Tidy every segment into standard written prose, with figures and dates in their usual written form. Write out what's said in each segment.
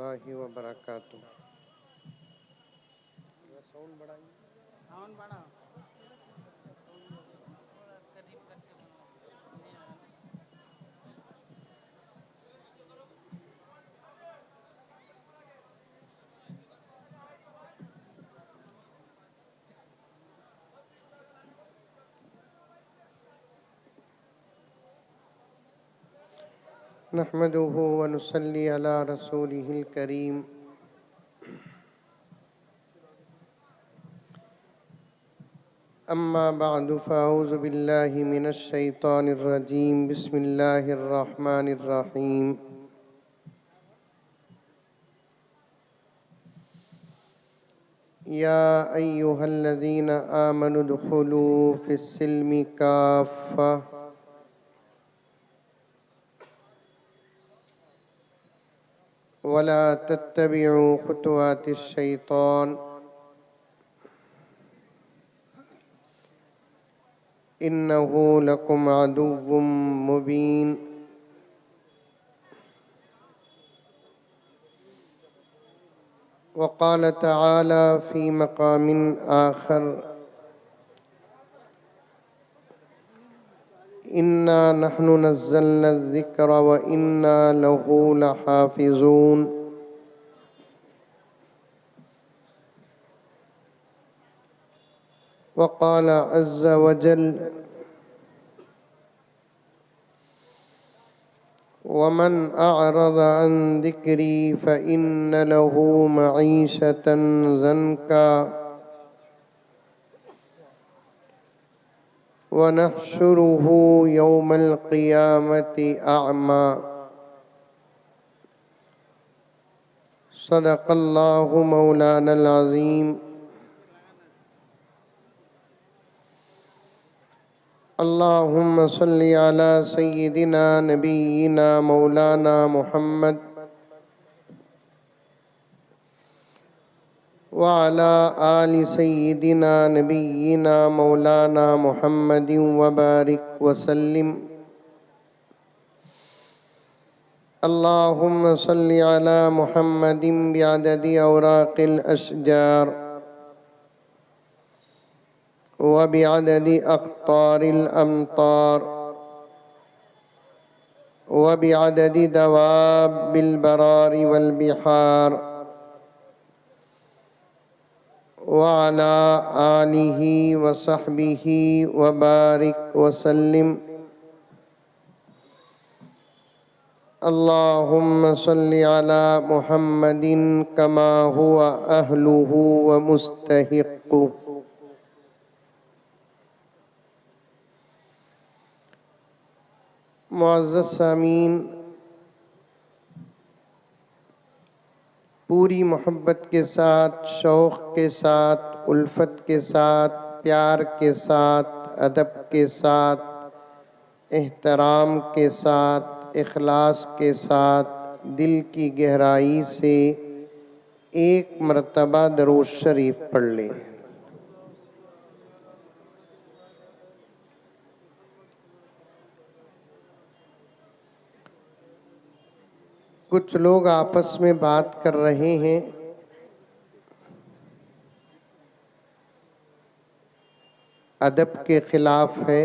रहमतुल्लाहि व बरकातुहू। साउंड बढ़ाइए। साउंड बढ़ा। नहमदुहु व नुसल्ली अला रसूलिहिल करीम। अम्मा बअदु फ़अऊज़ु बिल्लाहि मिनश शैतानिर रजीम। बिस्मिल्लाहिर रहमानिर रहीम। या अय्युहल्लज़ीना आमनु दुख़ुलू फ़िस्सिल्मि काफ़्फ़ा वला तत्तबिउ खुतुवातिश शैतान इन्नहु लकुम अदुव्वुम मुबीन। वक़ाल तआला फ़ी मक़ामिन आख़र इन्ना नहनु नज़्ज़लना ज़िक्र व इन्ना लहू लहाफ़िज़ून। वक़ाल अज़्ज़ व जल वमन अअरज़ अन ज़िक्री फ़इन्न लहू मईशतन ज़न्का वनहशुरुहु यौमल क़ियामति अअमा। सदक़ल्लाहु मौलानल अज़ीम। अल्लाहुम्मा सल्लि अला सय्यिदिना नबिय्यिना मौलाना मुहम्मद व अला आलि सय्यिदिना नबिय्यिना मौलाना मुहम्मदिन व बारिक व सल्लिम। अल्लाहुम्मा सल्लि अला मुहम्मदिन बिअददि औराक़िल अशजार व बिअददि अक़्तारिल अमतार व बिअददि दवाबिल बरारि वल बिहार व अला आलिहि व सहबिहि व बारिक व सल्लिम। अल्लाहुम्मा सल्लि अला मुहम्मदिन कमा हुवा अहलुहु व मुस्तहिक़्क़ुहु। मुअज़्ज़ज़ सामीन, पूरी मोहब्बत के साथ, शौक़ के साथ, उल्फत के साथ, प्यार के साथ, अदब के साथ, एहतराम के साथ, इखलास के साथ, दिल की गहराई से एक मरतबा दरूद शरीफ पढ़ लें। कुछ लोग आपस में बात कर रहे हैं, अदब के खिलाफ है,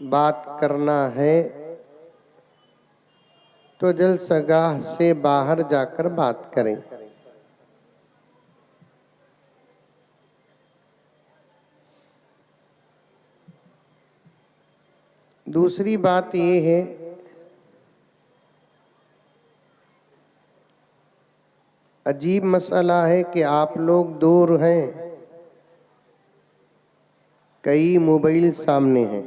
बात करना है तो जलसगाह से बाहर जाकर बात करें। दूसरी बात ये है, अजीब मसला है कि आप लोग दूर हैं, कई मोबाइल सामने हैं।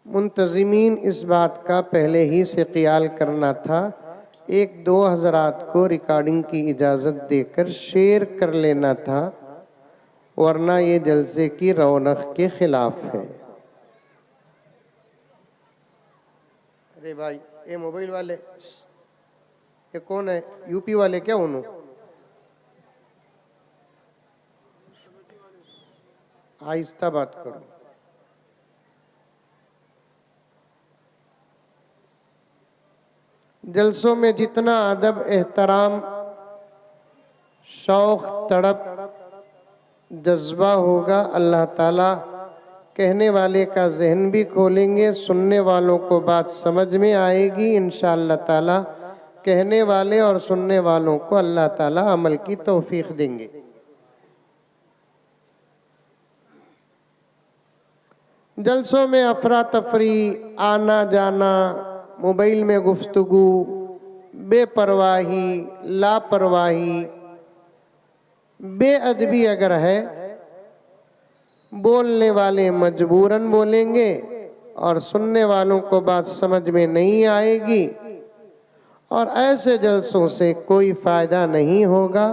मुंतज़िमीन इस बात का पहले ही से ख्याल करना था, एक दो हज़रात को रिकॉर्डिंग की इजाज़त देकर शेयर कर लेना था, वरना ये जलसे की रौनक के खिलाफ है। अरे भाई, ये मोबाइल वाले ये कौन है? यूपी वाले क्या उन्होंने? आहिस्ता बात करो। जलसों में जितना अदब, एहतराम, शौक, तड़प, जज्बा होगा, अल्लाह ताला कहने वाले का जहन भी खोलेंगे, सुनने वालों को बात समझ में आएगी इंशाअल्लाह ताला। कहने वाले और सुनने वालों को अल्लाह ताला अमल की तौफीक देंगे। जलसों में अफरा तफरी, आना जाना, मोबाइल में गुफ्तगू, बेपरवाही, लापरवाही, बेअदबी अगर है, बोलने वाले मजबूरन बोलेंगे और सुनने वालों को बात समझ में नहीं आएगी, और ऐसे जलसों से कोई फायदा नहीं होगा।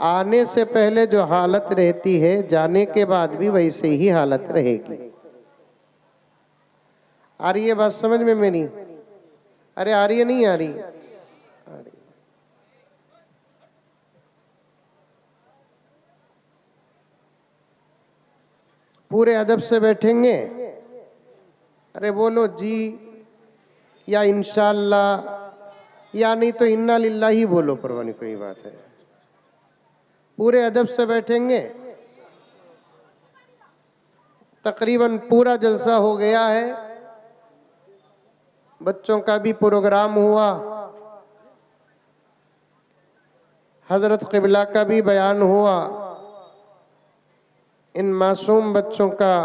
आने से पहले जो हालत रहती है, जाने के बाद भी वैसे ही हालत रहेगी। आ रही है बात समझ में मेरी? अरे आ रही है, नहीं आ रही? आ रही। पूरे अदब से बैठेंगे। अरे बोलो जी, या इंशाअल्लाह, या नहीं तो इन्ना लिल्लाही बोलो, परवाह नहीं, कोई बात है। पूरे अदब से बैठेंगे। तकरीबन पूरा जलसा हो गया है, बच्चों का भी प्रोग्राम हुआ, हजरत क़िबला का भी बयान हुआ, इन मासूम बच्चों का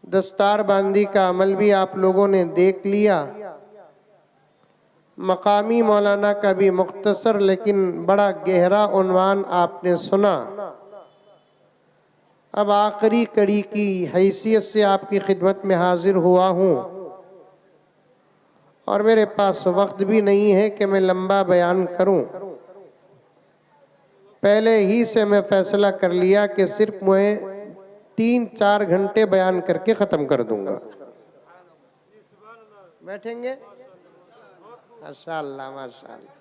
दस्तार बांदी का अमल भी आप लोगों ने देख लिया। मकामी मौलाना का भी मुख्तसर लेकिन बड़ा गहरा उन्वान आपने सुना। अब आखिरी कड़ी की हैसियत से आपकी खिदमत में हाजिर हुआ हूँ, और मेरे पास वक्त भी नहीं है कि मैं लंबा बयान करूं। पहले ही से मैं फैसला कर लिया कि सिर्फ मैं 3-4 घंटे बयान करके ख़त्म कर दूंगा। बैठेंगे? माशाअल्लाह माशाअल्लाह।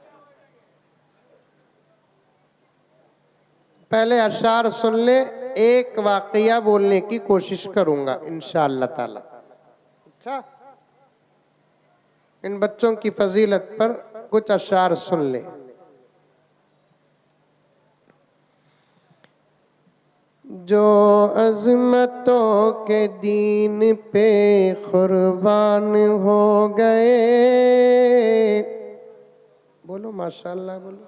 पहले अशार सुन ले, एक वाक़या बोलने की कोशिश करूंगा इंशाअल्लाह ताला। अच्छा, इन बच्चों की फजीलत पर कुछ अशार सुन ले। जो अज़मतों के दीन पे कुर्बान हो गए, बोलो माशाअल्लाह बोलो।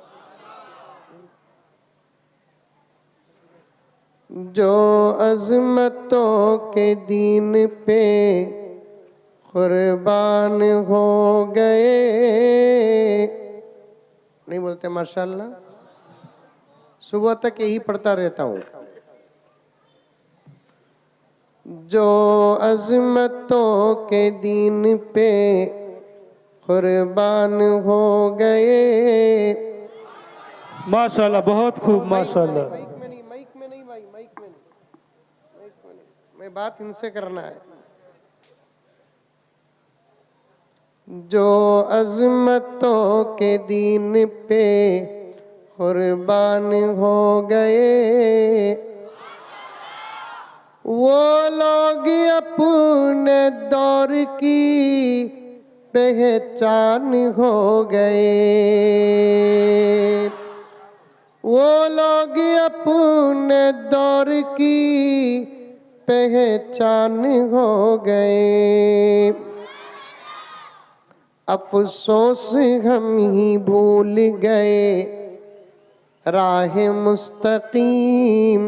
जो अज़मतों के दीन पे कुर्बान हो गए, नहीं बोलते माशाअल्लाह? सुबह तक यही पढ़ता रहता हूँ। जो अज़मतों के दीन पे कुर्बान हो गए, माशाअल्लाह, बहुत खूब माशाअल्लाह। माइक में नहीं भाई, माइक में नहीं, मैं बात इनसे करना है। जो अज़मतों के दीन पे कुर्बान हो गए, वो लोग अपने दौर की पहचान हो गए, वो लोग अपने दौर की पहचान हो गए। अफसोस हम ही भूल गए राह मुस्तकीम,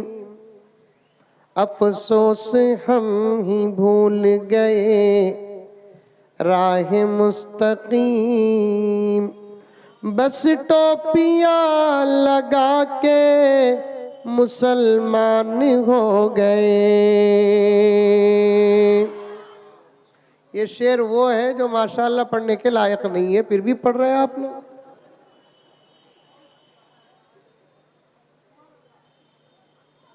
अफसोस हम ही भूल गए राह मुस्तकीम। बस टोपियाँ लगा के मुसलमान हो गए। ये शेर वो है जो माशाअल्लाह पढ़ने के लायक नहीं है, फिर भी पढ़ रहे हैं आप लोग।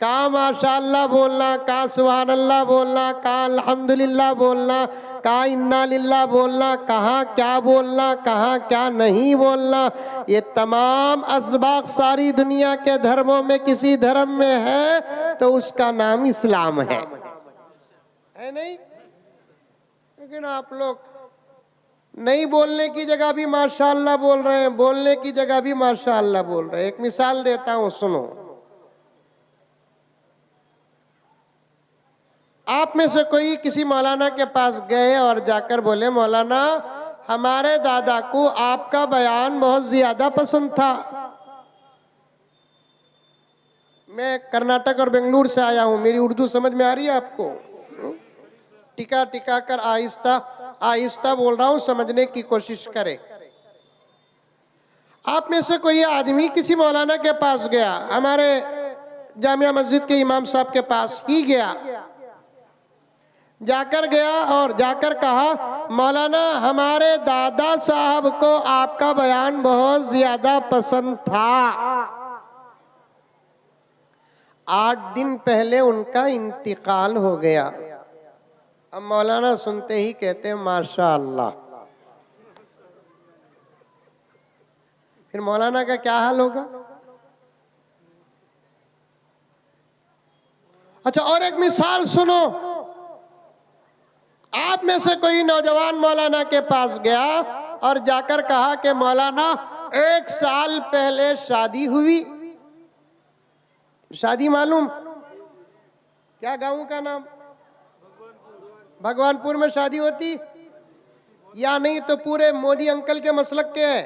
कहाँ माशाअल्लाह बोलना, कहाँ सुभान अल्लाह बोलना, कहाँ अल्हम्दुलिल्लाह बोलना, कहाँ इन्ना लिल्लाह बोलना, कहाँ क्या बोलना, कहाँ क्या नहीं बोलना। ये तमाम असबाक सारी दुनिया के धर्मों में किसी धर्म में है तो उसका नाम इस्लाम है नहीं? लेकिन आप लोग नहीं बोलने की जगह भी माशाअल्लाह बोल रहे हैं, बोलने की जगह भी माशाअल्लाह बोल रहे हैं। एक मिसाल देता हूं, सुनो। आप में से कोई किसी मौलाना के पास गए और जाकर बोले, मौलाना हमारे दादा को आपका बयान बहुत ज्यादा पसंद था। मैं कर्नाटक और बेंगलुरु से आया हूं, मेरी उर्दू समझ में आ रही है आपको? टिका टिका कर आहिस्ता आहिस्ता बोल रहा हूं, समझने की कोशिश करें। आप में से कोई आदमी किसी मौलाना के पास गया, हमारे जामिया मस्जिद के इमाम साहब के पास ही गया, जाकर गया और जाकर कहा, मौलाना हमारे दादा साहब को आपका बयान बहुत ज्यादा पसंद था। 8 दिन पहले उनका इंतकाल हो गया। अब मौलाना सुनते ही कहते हैं माशाअल्लाह। फिर मौलाना का क्या हाल होगा? अच्छा, और एक मिसाल सुनो। आप में से कोई नौजवान मौलाना के पास गया और जाकर कहा कि मौलाना 1 साल पहले शादी हुई। शादी मालूम? क्या गांव का नाम? भगवानपुर में शादी होती या नहीं तो पूरे मोदी अंकल के मसलक के है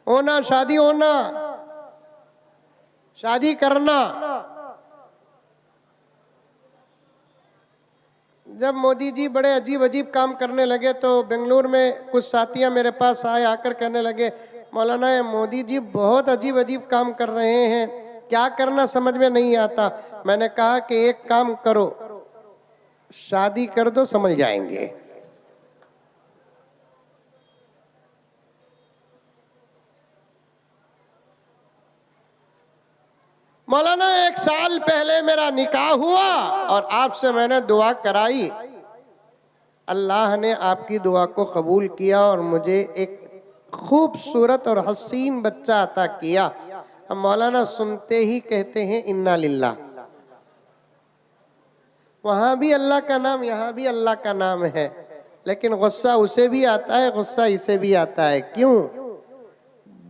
होना, शादी होना, शादी करना। जब मोदी जी बड़े अजीब अजीब काम करने लगे तो बेंगलुरु में कुछ साथियां मेरे पास आए, आकर कहने लगे, मौलाना मोदी जी बहुत अजीब अजीब काम कर रहे हैं, क्या करना समझ में नहीं आता। मैंने कहा कि एक काम करो, शादी कर दो, समझ जाएंगे। मौलाना 1 साल पहले मेरा निकाह हुआ और आपसे मैंने दुआ कराई, अल्लाह ने आपकी दुआ को कबूल किया और मुझे एक खूबसूरत और हसीन बच्चा अता किया। अब मौलाना सुनते ही कहते हैं इन्ना लिल्लाह। वहां भी अल्लाह का नाम, यहाँ भी अल्लाह का नाम है, लेकिन गुस्सा उसे भी आता है, गुस्सा इसे भी आता है। क्यों?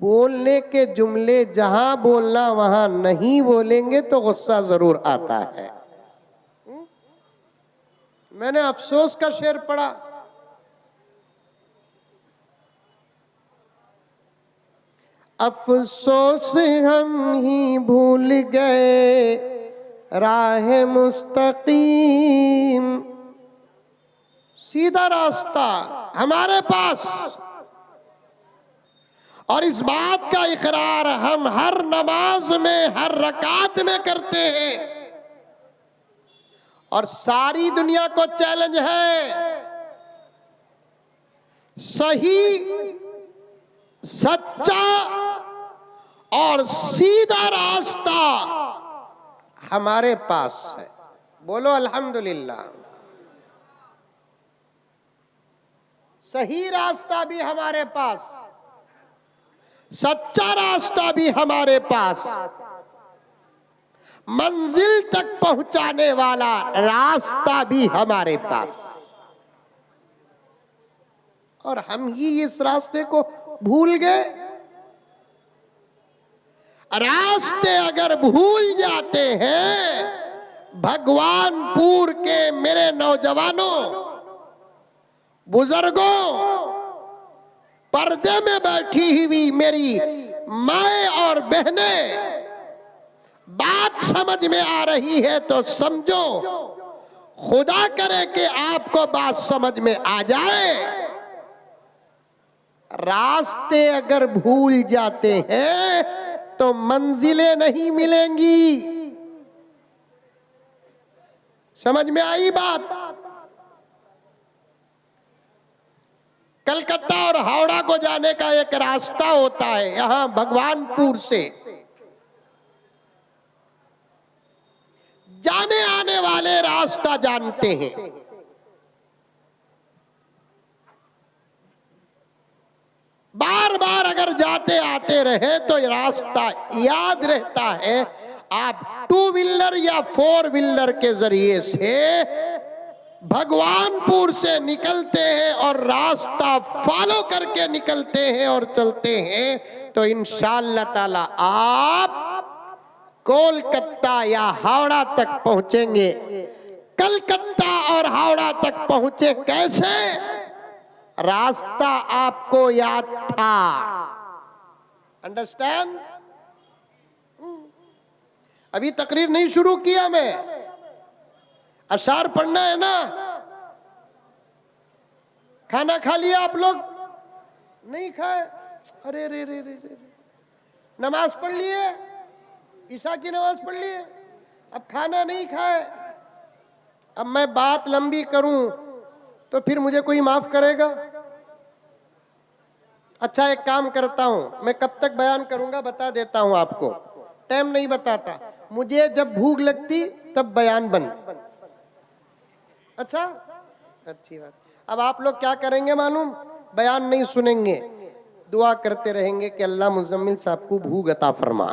बोलने के जुमले जहां बोलना वहां नहीं बोलेंगे तो गुस्सा जरूर आता है। मैंने अफसोस का शेर पढ़ा, अफसोस हम ही भूल गए राह मुस्तकीम। सीधा रास्ता हमारे पास, और इस बात का इकरार हम हर नमाज में, हर रकात में करते हैं। और सारी दुनिया को चैलेंज है, सही, सच्चा और सीधा रास्ता हमारे पास है। बोलो अल्हम्दुलिल्लाह। सही रास्ता भी हमारे पास, सच्चा रास्ता भी हमारे पास, मंजिल तक पहुंचाने वाला रास्ता भी हमारे पास। और हम ही इस रास्ते को भूल गए। रास्ते अगर भूल जाते हैं, भगवानपुर के मेरे नौजवानों, बुजुर्गों, पर्दे में बैठी हुई मेरी माए और बहनें, बात समझ में आ रही है तो समझो, खुदा करे कि आपको बात समझ में आ जाए। रास्ते अगर भूल जाते हैं तो मंजिलें नहीं मिलेंगी। समझ में आई बात? कलकत्ता और हावड़ा को जाने का एक रास्ता होता है, यहां भगवानपुर से जाने आने वाले रास्ता जानते हैं। बार बार अगर जाते आते रहे तो रास्ता याद रहता है। आप 2 व्हीलर या 4 व्हीलर के जरिए से भगवानपुर से निकलते हैं और रास्ता फॉलो करके निकलते हैं और चलते हैं तो इंशाअल्लाह ताला आप कोलकाता या हावड़ा तक पहुंचेंगे। कलकत्ता और हावड़ा तक पहुंचे कैसे? रास्ता आपको याद था। अंडरस्टैंड? अभी तकरीर नहीं शुरू किया, मैं अशार पढ़ना है ना। खाना खा लिया आप लोग? नहीं खाए? अरे रे रे रे रे। नमाज पढ़ लिए? ईशा की नमाज पढ़ लिए? अब खाना नहीं खाए। अब मैं बात लंबी करूं तो फिर मुझे कोई माफ करेगा? अच्छा एक काम करता हूं, मैं कब तक बयान करूंगा बता देता हूं आपको, टाइम नहीं बताता। मुझे जब भूख लगती तब बयान बंद। अच्छा, अच्छी बात। अब आप लोग क्या करेंगे मालूम? बयान नहीं सुनेंगे, दुआ करते रहेंगे कि अल्लाह मुजम्मिल साहब को भूख अता फरमा।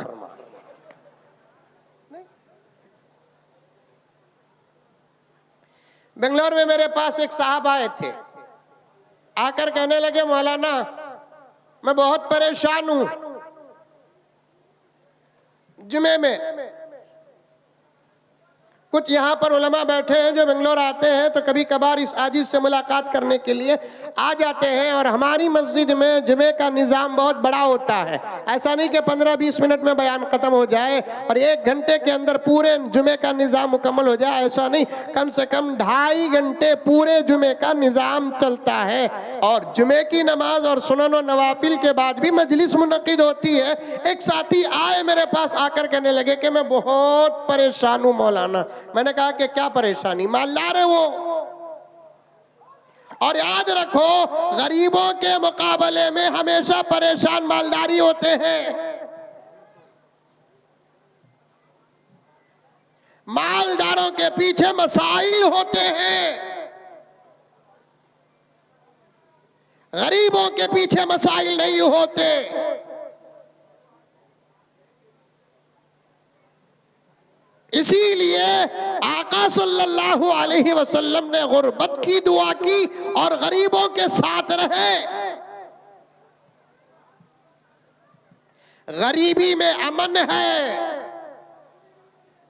बेंगलोर में मेरे पास एक साहब आए थे, आकर कहने लगे मौलाना मैं बहुत परेशान हूं। जुमे में कुछ यहाँ पर उलमा बैठे हैं जो बेंगलोर आते हैं तो कभी कभार इस आजिज से मुलाकात करने के लिए आ जाते हैं। और हमारी मस्जिद में जुमे का निज़ाम बहुत बड़ा होता है। ऐसा नहीं कि 15-20 मिनट में बयान ख़त्म हो जाए और 1 घंटे के अंदर पूरे जुमे का निज़ाम मुकम्मल हो जाए, ऐसा नहीं। कम से कम 2.5 घंटे पूरे जुमे का निज़ाम चलता है। और जुमे की नमाज और सुनन और नवाफिल के बाद भी मजलिस मुनक़िद होती है। एक साथी आए मेरे पास, आकर कहने लगे कि मैं बहुत परेशान हूँ मौलाना। मैंने कहा कि क्या परेशानी? मालदार है वो। और याद रखो गरीबों के मुकाबले में हमेशा परेशान मालदारी होते हैं। मालदारों के पीछे मसाइल होते हैं, गरीबों के पीछे मसाइल नहीं होते। इसीलिए आका सल्लल्लाहु अलैहि वसल्लम ने गुर्बत की दुआ की और गरीबों के साथ रहे। गरीबी में अमन है,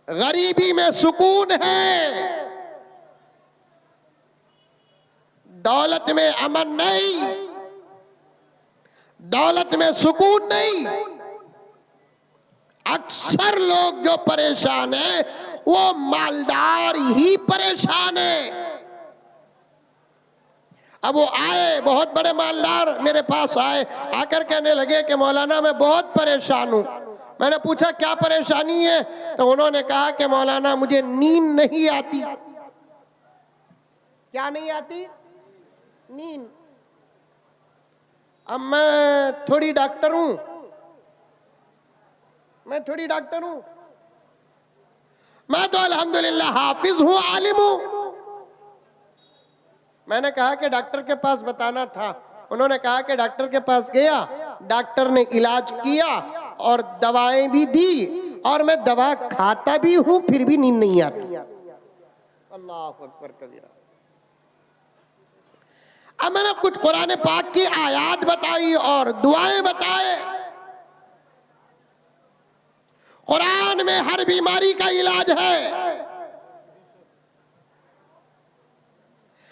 गरीबी में सुकून है। दौलत में अमन नहीं, दौलत में सुकून नहीं। अक्सर लोग जो परेशान है वो मालदार ही परेशान है। अब वो आए, बहुत बड़े मालदार मेरे पास आए, आकर कहने लगे कि मौलाना मैं बहुत परेशान हूं। मैंने पूछा क्या परेशानी है? तो उन्होंने कहा कि मौलाना मुझे नींद नहीं आती। क्या नहीं आती? नींद। अब मैं थोड़ी डॉक्टर हूं, मैं थोड़ी डॉक्टर हूं, मैं तो अल्हम्दुलिल्लाह हाफिज हूं, आलिम हूं। मैंने कहा कि डॉक्टर के पास बताना था। उन्होंने कहा कि डॉक्टर के पास गया, डॉक्टर ने इलाज किया और दवाएं भी दी और मैं दवा खाता भी हूं, फिर भी नींद नहीं आती। अल्लाह अकबर कबीरा। अब मैंने कुछ कुरान पाक की आयात बताई और दुआएं बताए। कुरान में हर बीमारी का इलाज है।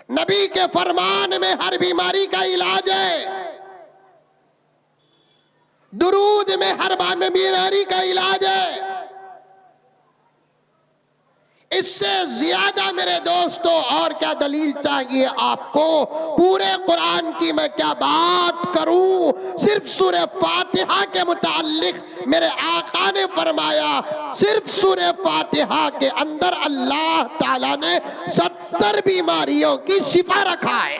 नबी के फरमान में हर बीमारी का इलाज है। दुरूद में हर बीमारी का इलाज है। इससे ज्यादा मेरे दोस्तों और क्या दलील चाहिए आपको? पूरे कुरान की मैं क्या बात करूं, सिर्फ सूरह फातिहा के मुताल्लिक मेरे आका ने फरमाया, सिर्फ सूरह फातिहा के अंदर अल्लाह ताला ने 70 बीमारियों की शिफा रखा है।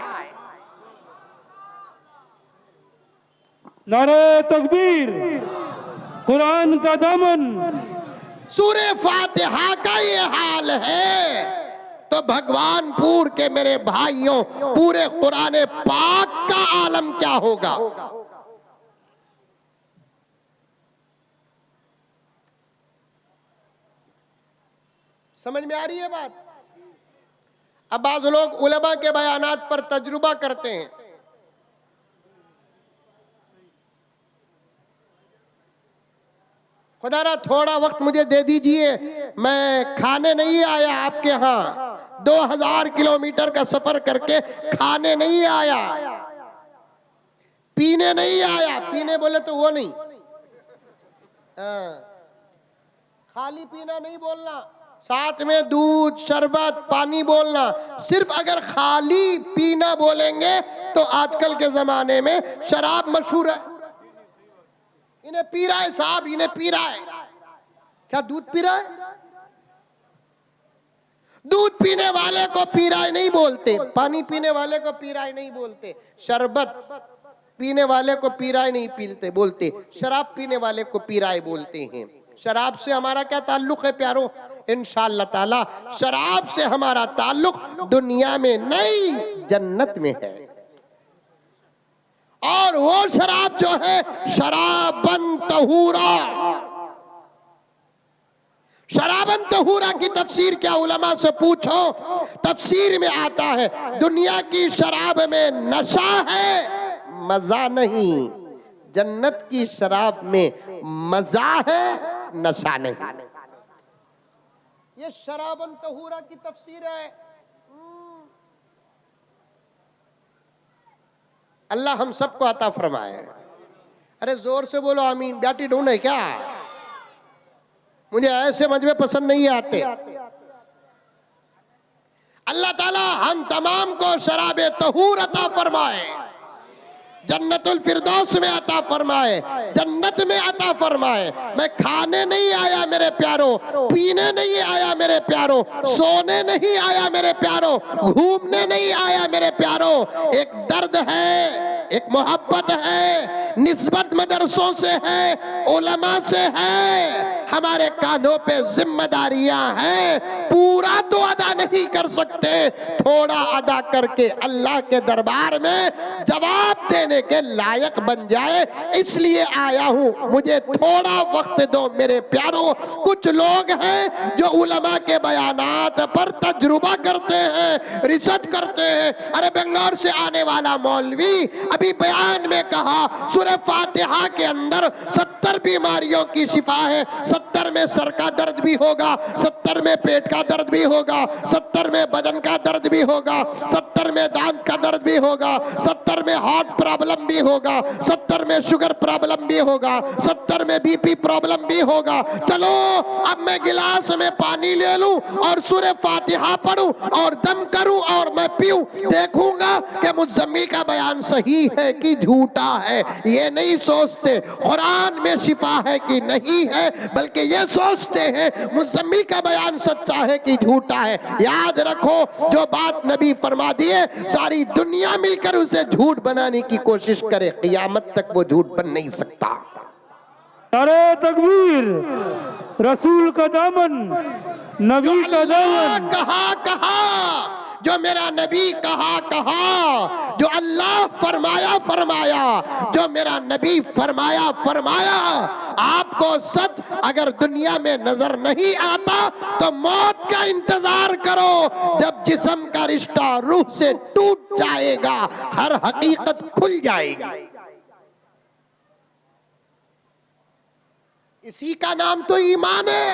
नारे तकबीर, कुरान का दामन। सूरह फातिहा का ये हाल तो भगवानपुर के मेरे भाइयों पूरे कुरान पाक का आलम क्या होगा। समझ में आ रही है बात। अब बाज़ लोग उलमा के बयानात पर तजुर्बा करते हैं। खुदा ना थोड़ा वक्त मुझे दे दीजिए, मैं खाने नहीं आया आपके यहाँ, 2000 किलोमीटर का सफर करके खाने नहीं आया, पीने नहीं आया। पीने बोले तो वो नहीं, खाली पीना नहीं बोलना, साथ में दूध शरबत पानी बोलना। सिर्फ अगर खाली पीना बोलेंगे तो आजकल के जमाने में शराब मशहूर है। इन्हें पी रहा है साहब, इन्हें पी रहा है। क्या दूध पी रहा है? दूध पीने वाले को पी रहा है नहीं बोलते, पानी पीने वाले को पी रहा है नहीं बोलते, शरबत पीने वाले को पी रहा है नहीं पीते बोलते, शराब पीने वाले को पी रहा है बोलते हैं। शराब से हमारा क्या ताल्लुक है प्यारो? इंशाअल्लाह ताला शराब से हमारा ताल्लुक दुनिया में नहीं जन्नत में है। और वो शराब जो है शराबन तहूरा। शराबन तहूरा की तफसीर क्या उलमा से पूछो, तफसीर में आता है दुनिया की शराब में नशा है मजा नहीं, जन्नत की शराब में मजा है नशा नहीं। ये शराबन तहूरा की तफसीर है। अल्लाह हम सबको अता फरमाए। अरे जोर से बोलो आमीन। ब्याटी ढूंढ है क्या? मुझे ऐसे मजबे पसंद नहीं आते। अल्लाह ताला हम तमाम को शराबे तहूर अता फरमाए, जन्नतुल फिरदौस में अता फरमाए, जन्नत में अता फरमाए। मैं खाने नहीं आया मेरे प्यारो, पीने नहीं आया मेरे प्यारो, सोने नहीं आया मेरे प्यारो, घूमने नहीं आया मेरे प्यारो। एक दर्द है, एक मोहब्बत है, निस्बत मदरसों से है, उलमा से है, हमारे कांधों पे जिम्मेदारियां हैं। पूरा तो अदा नहीं कर सकते, थोड़ा अदा करके अल्लाह के दरबार में जवाब देने के लायक बन जाए, इसलिए आया हूं। मुझे थोड़ा वक्त दो मेरे प्यारों। कुछ लोग हैं जो उलमा के बयानात पर तजुर्बा करते हैं, रिसर्च करते हैं। अरे बेंगलोर से आने वाला मौलवी अभी बयान में कहा सूरह फातिहा के अंदर 70 बीमारियों की शिफा है। 70 में सर का दर्द भी होगा, 70 में पेट का दर्द भी होगा, 70 में बदन का दर्द भी होगा, 70 में दांत का दर्द भी होगा, 70 में हार्ट प्रॉब्लम भी होगा, 70 में शुगर प्रॉब्लम भी होगा, 70 में बीपी प्रॉब्लम भी होगा। चलो अब मैं गिलास में पानी ले लूं और सूरह फातिहा पढूं और दम करूं और मैं पीऊं, देखूंगा कि मुज़म्मिल का बयान सही है कि झूठा है। ये नहीं सोचते कुरान में शिफा है कि नहीं है, बल्कि ये सोचते हैं मुज़म्मिल का बयान सच्चा है कि झूठा है। याद रखो जो बात नबी फरमा दिए सारी दुनिया मिलकर उसे झूठ बनाने की कोशिश करे, क़यामत तक वो झूठ बन नहीं सकता। अरे तकबीर, रसूल का दामन, नबी का दामन। कहा जो मेरा नबी कहा, जो अल्लाह फरमाया, जो मेरा नबी फरमाया। आपको सच अगर दुनिया में नजर नहीं आता तो मौत का इंतजार करो। जब जिस्म का रिश्ता रूह से टूट जाएगा, हर हकीकत खुल जाएगी। इसी का नाम तो ईमान है।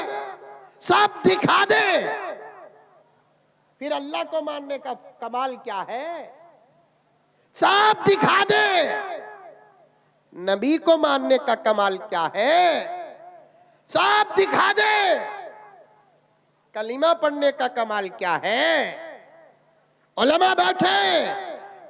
सब दिखा दे, फिर अल्लाह को मानने का कमाल क्या है? सब दिखा दे, नबी को मानने का कमाल क्या है? सब दिखा दे, कलीमा पढ़ने का कमाल क्या है? उलमा बैठे,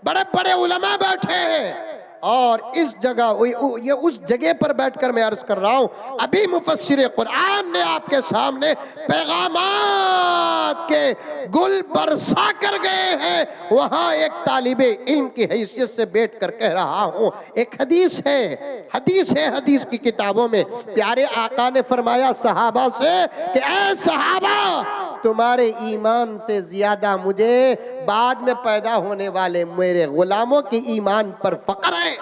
बड़े बड़े उलमा बैठे हैं और इस जगह ये उस जगह पर बैठकर मैं अर्ज कर रहा हूं, अभी मुफस्सिर कुरान ने आपके सामने पैगामात के गुल बरसा कर गए हैं। वहां एक तालिबे इल्म की हैसियत से बैठ कर कह रहा हूं, एक हदीस है हदीस की किताबों में प्यारे आका ने फरमाया सहाबा से कि ऐ सहाबा, तुम्हारे ईमान से ज्यादा मुझे बाद में पैदा होने वाले मेरे गुलामों के ईमान पर फक्र है।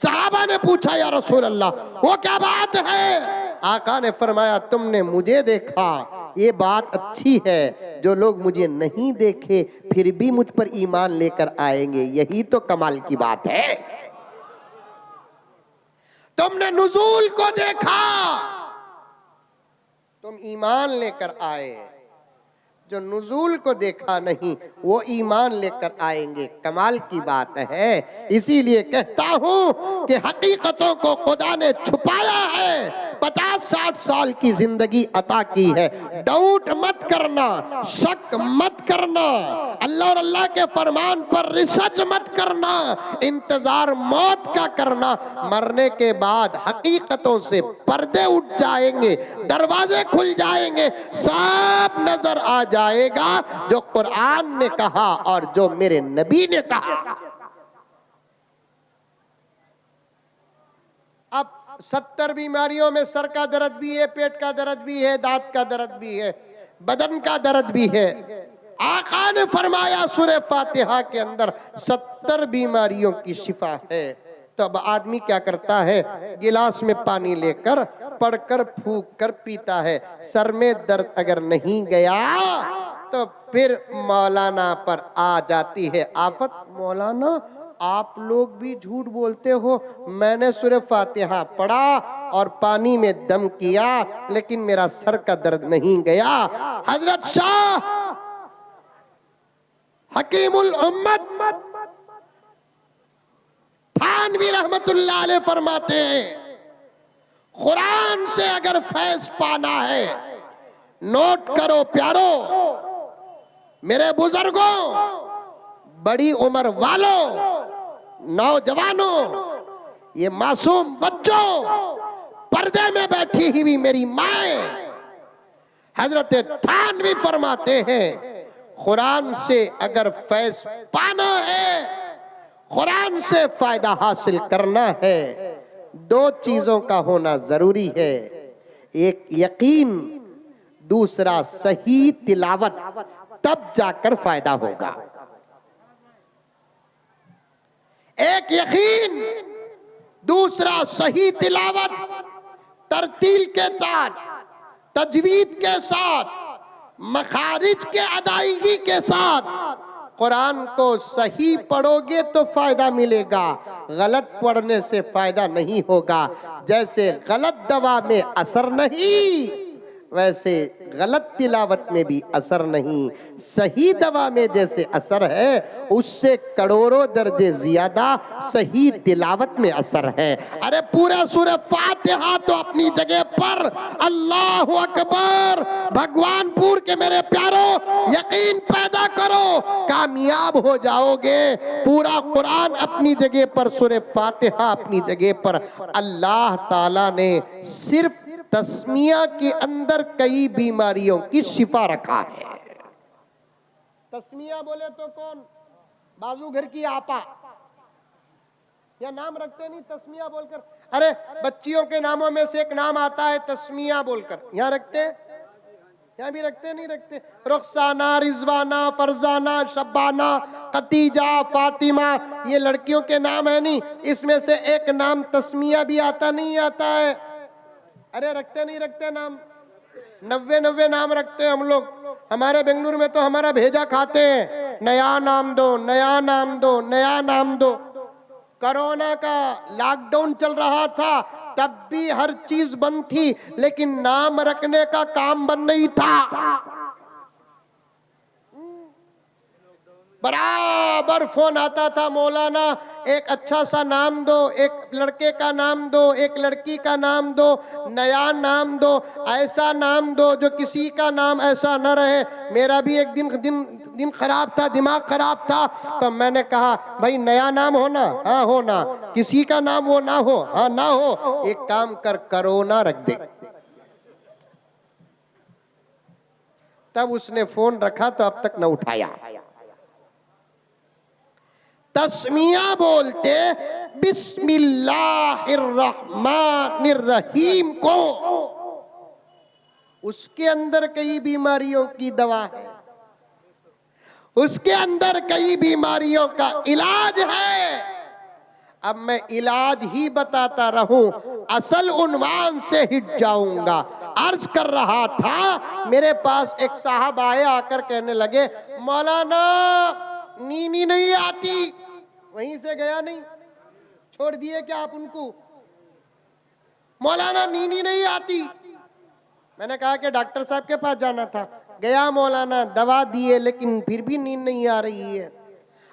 सहाबा ने पूछा या रसूल अल्लाह वो क्या बात है? आका ने फरमाया तुमने मुझे देखा, ये बात अच्छी है। जो लोग मुझे नहीं देखे फिर भी मुझ पर ईमान लेकर आएंगे, यही तो कमाल की बात है। तुमने नुज़ूल को देखा, तुम ईमान लेकर आए। जो नुज़ूल को देखा नहीं वो ईमान लेकर आएंगे, कमाल की बात है। इसीलिए कहता हूं कि हकीकतों को खुदा ने छुपाया है। 50-60 साल की जिंदगी अता की है। डाउट मत करना, शक मत करना, अल्लाह और अल्लाह के फरमान पर रिसर्च मत करना, इंतजार मौत का करना। मरने के बाद हकीकतों से पर्दे उठ जाएंगे, दरवाजे खुल जाएंगे, सब नजर आ जाएगा जो कुरान ने कहा और जो मेरे नबी ने कहा। अब 70 बीमारियों में सर का दर्द भी है, पेट का दर्द भी है, दांत का दर्द भी है, बदन का दर्द भी है। आका ने फरमाया सूरह फातिहा के अंदर 70 बीमारियों की शिफा है। तो अब आदमी क्या करता है, गिलास में पानी लेकर पढ़कर फूंक कर पीता है। सर में दर्द अगर नहीं गया तो फिर मौलाना पर आ जाती है आफत। मौलाना आप लोग भी झूठ बोलते हो, मैंने सूरह फातिहा पढ़ा और पानी में दम किया लेकिन मेरा सर का दर्द नहीं गया। हजरत शाह हकीमुल उम्मत थानवी रहमतुल्लाह अलैह फरमाते हैं, कुरान से अगर फैज पाना है, नोट करो प्यारो, मेरे बुजुर्गों, बड़ी उम्र वालों, नौजवानों, ये मासूम बच्चों, पर्दे में बैठी हुई मेरी माए, हजरत थानवी फरमाते हैं कुरान से अगर फैज पाना है, कुरान से फायदा हासिल करना है, दो चीजों का होना जरूरी है। एक यकीन, दूसरा सही तिलावत, तब जाकर फायदा होगा। एक यकीन, दूसरा सही तिलावत, तरतील के साथ, तजवीद के साथ, मखारिज के अदायगी के साथ कुरान को सही पढ़ोगे तो फायदा मिलेगा, गलत पढ़ने से फायदा नहीं होगा। जैसे गलत दवा में असर नहीं, वैसे गलत तिलावत में भी असर नहीं। सही दवा में जैसे असर है, उससे करोड़ों दर्जे ज्यादा सही तिलावत में असर है। अरे पूरा सूरह फातिहा तो अपनी जगह पर, अल्लाहु अकबर। भगवानपुर के मेरे प्यारों, यकीन पैदा करो, कामयाब हो जाओगे। पूरा कुरान अपनी जगह पर, सूरह फातिहा अपनी जगह पर। अल्लाह ताला ने सिर्फ तस्मिया के अंदर कई बीमारियों की शिफा रखा है। तस्मिया बोले तो कौन? बाजू घर की आपा या नाम रखते नहीं तस्मिया बोलकर? अरे बच्चियों के नामों में से एक नाम आता है तस्मिया बोलकर, यहाँ रखते, यहाँ भी रखते नहीं रखते? रुखसाना, रिजवाना, फरजाना, शब्बाना, खतीजा, फातिमा, ये लड़कियों के नाम है नहीं, इसमें से एक नाम तस्मिया भी आता नहीं आता है? अरे रखते नहीं रखते नाम? 90 नाम रखते हैं हम लोग। हमारे बेंगलुरु में तो हमारा भेजा खाते हैं, नया नाम दो, नया नाम दो, नया नाम दो। कोरोना का लॉकडाउन चल रहा था, तब भी हर चीज बंद थी, लेकिन नाम रखने का काम बंद नहीं था। बराबर फोन आता था, मौलाना एक अच्छा सा नाम दो, एक लड़के का नाम दो, एक लड़की का नाम दो, नया नाम दो, ऐसा नाम दो जो किसी का नाम ऐसा न रहे। मेरा भी एक दिन खराब था, दिमाग खराब था, तो मैंने कहा भाई नया नाम हो ना? हाँ हो ना। किसी का नाम वो ना हो? हाँ ना हो। एक काम कर, कोरोना रख दे। तब उसने फोन रखा तो अब तक न उठाया। तस्मिया बोलते बिस्मिल्लाहिर्रहमानिर्रहीम को उसके अंदर कई बीमारियों की दवा है, उसके अंदर कई बीमारियों का इलाज है। अब मैं इलाज ही बताता रहूं, असल उन्वान से हिट जाऊंगा। अर्ज कर रहा था, मेरे पास एक साहब आए, आकर कहने लगे मौलाना नींद ही नहीं आती। वहीं से गया नहीं, छोड़ दिए क्या आप उनको? मौलाना नींद ही नहीं आती। मैंने कहा कि डॉक्टर साहब के पास जाना था। गया मौलाना, दवा दिए, लेकिन फिर भी नींद नहीं आ रही है।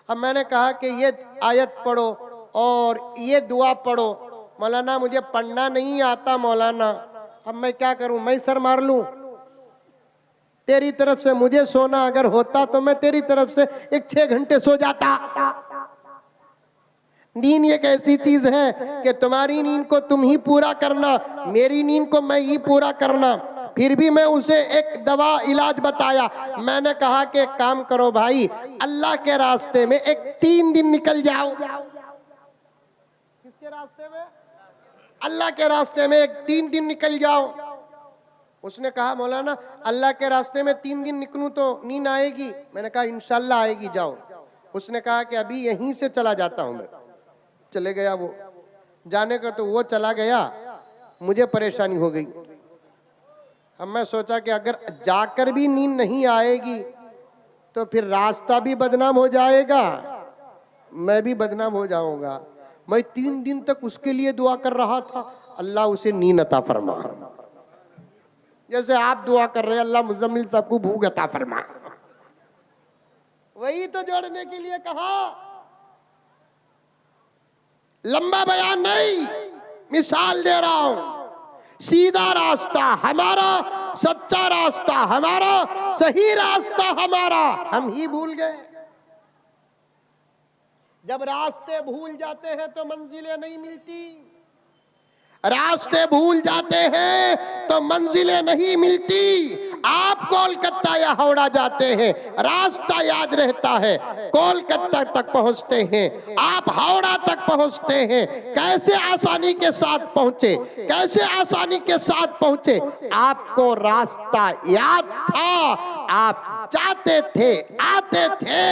अब मैंने कहा कि ये आयत पढ़ो और ये दुआ पढ़ो। मौलाना मुझे पढ़ना नहीं आता मौलाना। अब मैं क्या करूं, मैं सर मार लूं? तेरी तरफ से मुझे सोना अगर होता तो मैं तेरी तरफ से 6 घंटे सो जाता। नींद एक ऐसी चीज है कि तुम्हारी नींद को तुम ही पूरा करना, मेरी नींद को मैं ही पूरा करना। फिर भी मैं उसे एक दवा इलाज बताया। मैंने कहा कि काम करो भाई, अल्लाह के रास्ते में 3 दिन निकल जाओ। किसके रास्ते में? अल्लाह के रास्ते में 3 दिन निकल जाओ। उसने कहा मौलाना अल्लाह के रास्ते में 3 दिन निकलूं तो नींद आएगी? मैंने कहा इंशाल्लाह आएगी, जाओ। उसने कहा कि अभी यहीं से चला जाता हूं मैं। चले गया वो। जाने का तो वो चला गया, मुझे परेशानी हो गई। अब मैं सोचा कि अगर जाकर भी नींद नहीं आएगी तो फिर रास्ता भी बदनाम हो जाएगा, मैं भी बदनाम हो जाऊंगा। मैं 3 दिन तक उसके लिए दुआ कर रहा था, अल्लाह उसे नींद अता फरमा। जैसे आप दुआ कर रहे हैं अल्लाह मुजम्मिल साहब को भूख अता फरमा। वही तो जोड़ने के लिए कहा। लंबा बयान नहीं, मिसाल दे रहा हूं। सीधा रास्ता हमारा, सच्चा रास्ता हमारा, सही रास्ता हमारा, हम ही भूल गए। जब रास्ते भूल जाते हैं तो मंजिलें नहीं मिलती। रास्ते भूल जाते हैं तो मंजिलें नहीं मिलती। आप कोलकाता या हावड़ा जाते हैं, रास्ता याद रहता है, कोलकाता तक पहुंचते हैं, आप हावड़ा तक पहुंचते हैं। कैसे आसानी के साथ पहुंचे, कैसे आसानी के साथ पहुंचे? आपको रास्ता याद था, आप जाते थे, आते थे,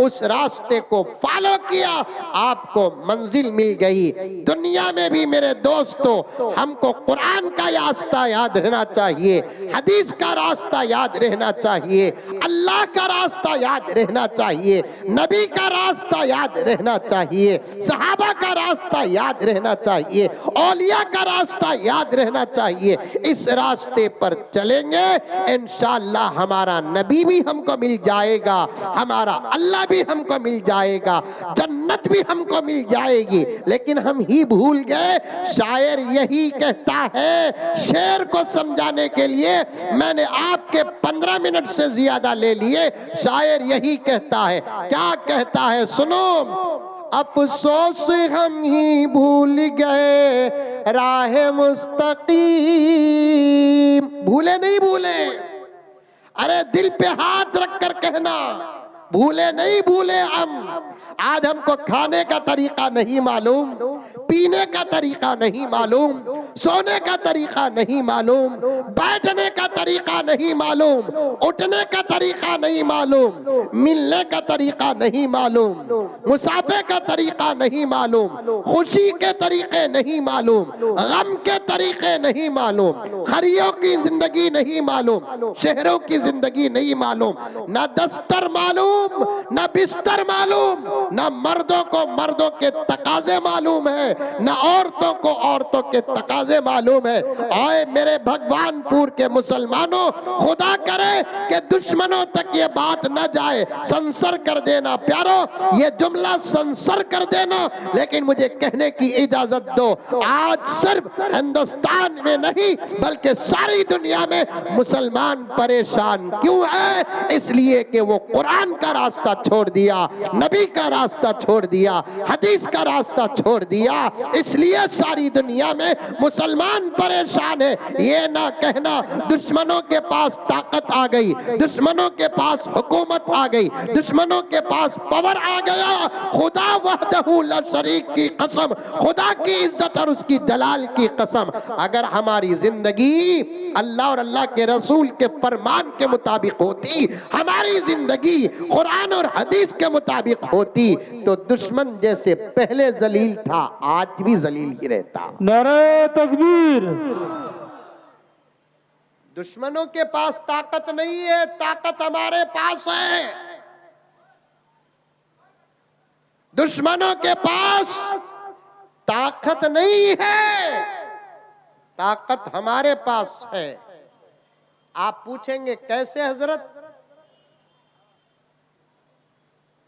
उस रास्ते को फॉलो किया, आपको मंजिल मिल गई। दुनिया में भी मेरे दोस्तों हमको कुरान का रास्ता याद रहना चाहिए, हदीस का रास्ता याद रहना चाहिए, अल्लाह का रास्ता याद रहना चाहिए, नबी का रास्ता याद रहना चाहिए, सहाबा का रास्ता याद रहना चाहिए, औलिया का रास्ता याद रहना चाहिए। इस रास्ते पर चलेंगे इंशाअल्लाह हमारा नबी भी हमको मिल जाएगा, हमारा अल्लाह भी हमको मिल जाएगा, जन्नत भी हमको मिल जाएगी। लेकिन हम ही भूल गए। शायर यही कहता है, शेर को समझाने के लिए मैंने आपके 15 मिनट से ज्यादा ले लिए। शायर यही कहता है, क्या कहता है सुनो। अफसोस हम ही भूल गए राह मुस्तकीम। भूले नहीं भूले, अरे दिल पे हाथ रखकर कहना, भूले नहीं भूले हम। आज हमको खाने का तरीका नहीं मालूम, पीने का तरीका नहीं मालूम, सोने का तरीका नहीं मालूम, बैठने का तरीका नहीं मालूम, उठने का तरीका नहीं मालूम, मिलने का तरीका नहीं मालूम, मुसाफे का तरीका नहीं मालूम, खुशी के तरीके नहीं मालूम, गम के तरीके नहीं मालूम, खरियों की जिंदगी नहीं मालूम, शहरों की जिंदगी नहीं मालूम, ना दस्तर मालूम, ना बिस्तर मालूम, ना मर्दों को मर्दों के तकाजे मालूम है, ना औरतों को औरतों के तकाजे मालूम है। आए मेरे भगवानपुर के मुसलमानों, खुदा करे कि दुश्मनों तक ये बात न जाए, सेंसर कर देना प्यारों, ये जुमला सेंसर कर देना। लेकिन मुझे कहने की इजाजत दो, आज सिर्फ हिंदुस्तान में नहीं बल्कि सारी दुनिया में मुसलमान परेशान क्यों है? इसलिए कि वो कुरान का रास्ता छोड़ दिया, नबी का रास्ता छोड़ दिया, हदीस का रास्ता छोड़ दिया। इसलिए सारी दुनिया में मुसलमान परेशान है। ये ना कहना दुश्मनों के पास ताकत आ गई, दुश्मनों के पास हुकूमत आ गई, दुश्मनों के पास पावर आ गया। खुदा वहदहू ला शरीक की कसम, खुदा की इज्जत और उसकी जलाल की कसम, अगर हमारी जिंदगी अल्लाह और अल्लाह के रसूल के फरमान के मुताबिक होती, हमारी जिंदगी कुरान और हदीस के मुताबिक होती, तो दुश्मन जैसे पहले जलील था आज भी जलील ही रहता। नारे तकबीर। दुश्मनों के पास ताकत नहीं है, ताकत हमारे पास है। दुश्मनों के पास ताकत नहीं है, ताकत हमारे पास है। आप पूछेंगे कैसे हजरत?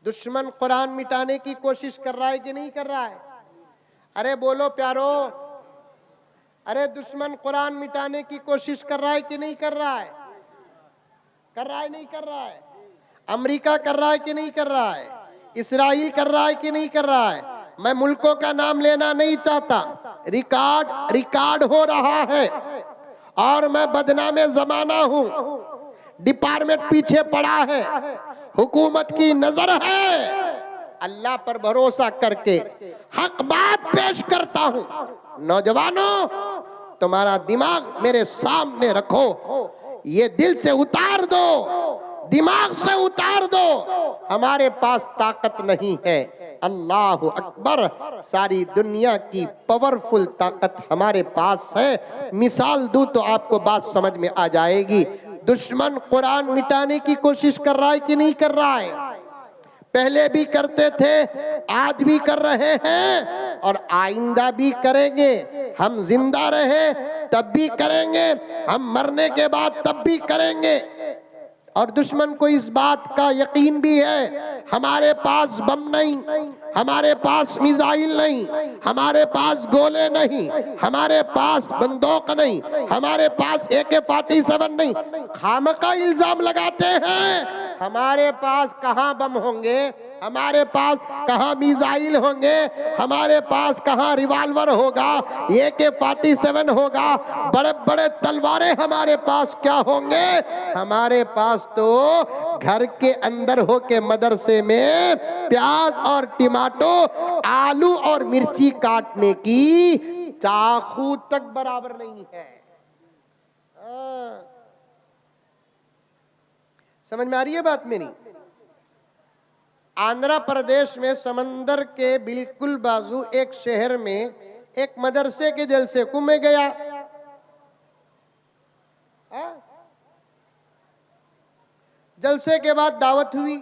दुश्मन कुरान मिटाने की कोशिश कर रहा है कि नहीं कर रहा है? अरे बोलो प्यारो, अरे दुश्मन कुरान मिटाने की कोशिश कर रहा है कि नहीं कर रहा है? कर रहा है नहीं कर रहा है? अमेरिका कर रहा है कि नहीं कर रहा है? इसराइल कर रहा है कि नहीं कर रहा है? मैं मुल्कों का नाम लेना नहीं चाहता, रिकॉर्ड हो रहा है और मैं बदनामे जमाना हूं। डिपार्टमेंट पीछे पड़ा है, हुकूमत की नजर है। अल्लाह पर भरोसा करके हक बात पेश करता हूं। नौजवानों, तुम्हारा दिमाग मेरे सामने रखो, ये दिल से उतार दो, दिमाग से उतार दो। हमारे पास ताकत नहीं है, अल्लाह अकबर, सारी दुनिया की पावरफुल ताकत हमारे पास है। मिसाल दूं तो आपको बात समझ में आ जाएगी। दुश्मन कुरान मिटाने की कोशिश कर रहा है कि नहीं कर रहा है? पहले भी करते थे, आज भी कर रहे हैं और आइंदा भी करेंगे। हम जिंदा रहे तब भी करेंगे, हम मरने के बाद तब भी करेंगे। और दुश्मन को इस बात का यकीन भी है, हमारे पास बम नहीं, हमारे पास मिसाइल नहीं, हमारे पास गोले नहीं, हमारे पास बंदूक नहीं, हमारे पास AK-47 नहीं। खामका इल्जाम लगाते हैं, हमारे पास कहां बम होंगे, हमारे पास कहां मिसाइल होंगे, हमारे पास कहां रिवाल्वर होगा, AK-47 होगा, बड़े बड़े तलवारें हमारे पास क्या होंगे? हमारे पास तो घर के अंदर होके मदरसे में प्याज और टमाटो, आलू और मिर्ची काटने की चाकू तक बराबर नहीं है। समझ में आ रही है बात मेरी? आंध्र प्रदेश में समंदर के बिल्कुल बाजू एक शहर में एक मदरसे के जलसे को मैं गया। जलसे के बाद दावत हुई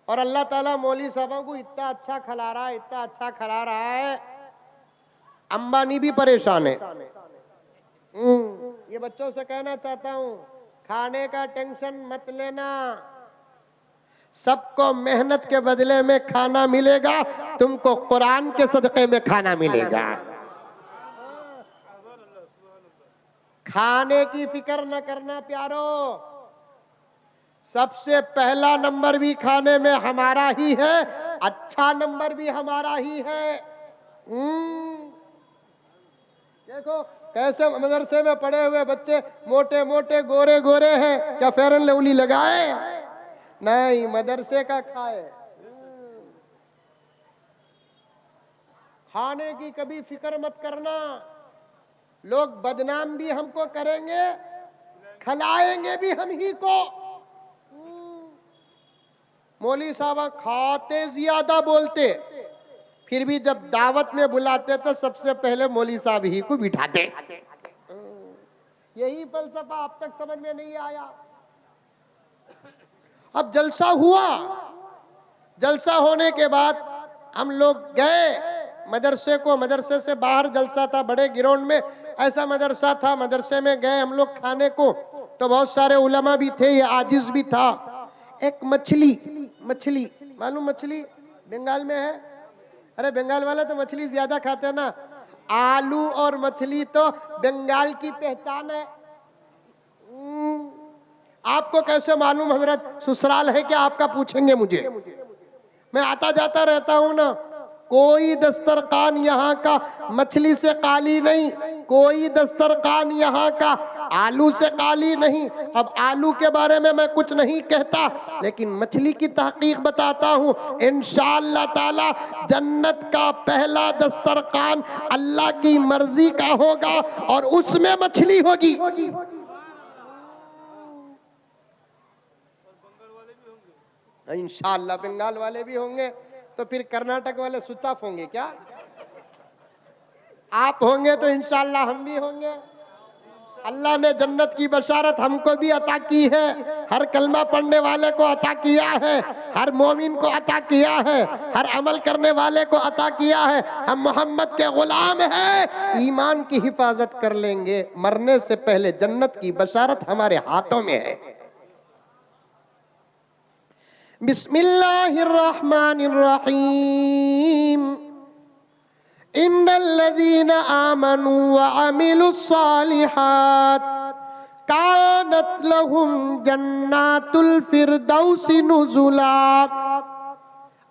और अल्लाह ताला मौली साहबों को इतना अच्छा खिला रहा है, इतना अच्छा खिला रहा है, अंबानी भी परेशान है। ये बच्चों से कहना चाहता हूं, खाने का टेंशन मत लेना, सबको मेहनत के बदले में खाना मिलेगा, तुमको कुरान के सदक़े में खाना मिलेगा। खाने की फिक्र न करना प्यारो, सबसे पहला नंबर भी खाने में हमारा ही है, अच्छा नंबर भी हमारा ही है। देखो कैसे मदरसे में पढ़े हुए बच्चे मोटे मोटे गोरे गोरे हैं, क्या फेयर एंड लवली लगाए? नहीं, मदरसे का खाए। खाने की कभी फिक्र मत करना, लोग बदनाम भी हमको करेंगे, खिलाएंगे भी हम ही को। मौली साहब खाते ज्यादा बोलते, फिर भी जब दावत में बुलाते तो सबसे पहले मौली साहब ही को बिठाते। यही फलसफा अब तक समझ में नहीं आया। अब जलसा हुआ, जलसा होने के बाद हम लोग गए मदरसे को, मदरसे से बाहर जलसा था, बड़े ग्राउंड में ऐसा मदरसा था। मदरसे में गए हम लोग खाने को, तो बहुत सारे उलमा भी थे, ये आजिज भी था। एक मछली मालूम, मछली बंगाल में है। अरे बंगाल वाले तो मछली ज्यादा खाते हैं ना, आलू और मछली तो बंगाल की पहचान है। आपको कैसे मालूम हजरत? ससुराल है क्या आपका? पूछेंगे मुझे, मैं आता जाता रहता हूं ना, कोई दस्तरखान यहाँ का मछली से खाली नहीं, कोई दस्तरखान यहाँ का आलू से खाली नहीं। अब आलू के बारे में मैं कुछ नहीं कहता, लेकिन मछली की तहकीक बताता हूँ। इंशाअल्लाह ताला जन्नत का पहला दस्तरखान अल्लाह की मर्जी का होगा और उसमें मछली होगी। इंशाअल्लाह बंगाल वाले भी होंगे, तो फिर कर्नाटक वाले स्विच ऑफ होंगे क्या? आप होंगे तो इंशाअल्लाह हम भी होंगे। अल्लाह ने जन्नत की बशारत हमको भी अता की है, हर कलमा पढ़ने वाले को अता किया है, हर मोमिन को अता किया है, हर अमल करने वाले को अता किया है। हम मोहम्मद के गुलाम हैं, ईमान की हिफाजत कर लेंगे। मरने से पहले जन्नत की बशारत हमारे हाथों में है। बिस्मिल्लाहिर्रहमानिर्रहीम। इन्नल्लज़ीना आमनू व अमिलुस्सालिहात कानत लहुम जन्नातुल फिरदौसी नुज़ुला।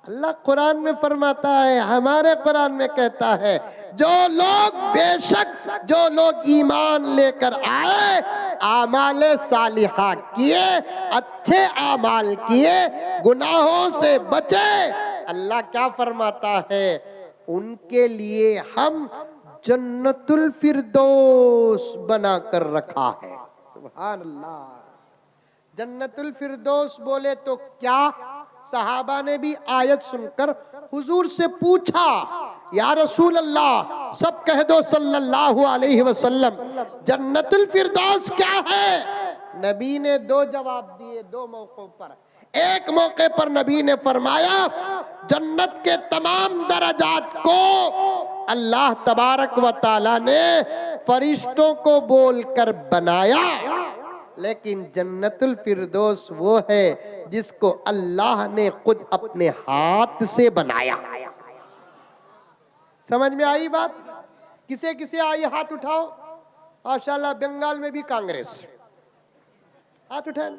अल्लाह कुरान में फरमाता है, हमारे कुरान में कहता है, जो लोग बेशक जो लोग ईमान लेकर आए, आमाले सालिहा किए, अच्छे आमाल किए, गुनाहों से बचे, अल्लाह क्या फरमाता है, उनके लिए हम जन्नतुल फिरदौस बना कर रखा है। सुभान अल्लाह। जन्नतुल फिरदौस बोले तो क्या? सहाबा ने भी आयत सुनकर हुजूर से पूछा, या रसूल अल्लाह, सब कह दो सल्लल्लाहु अलैहि वसल्लम, जन्नतुल फिरदौस क्या है? नबी ने दो जवाब दिए, दो मौकों पर। एक मौके पर नबी ने फरमाया, जन्नत के तमाम दराजात को अल्लाह तबारक व ताला ने फरिश्तों को बोलकर बनाया, लेकिन जन्नतुल फिरदौस वो है जिसको अल्लाह ने खुद अपने हाथ से बनाया। समझ में आई बात? किसे किसे आई? हाथ उठाओ। माशाल्लाह बंगाल में भी कांग्रेस, हाथ उठाए।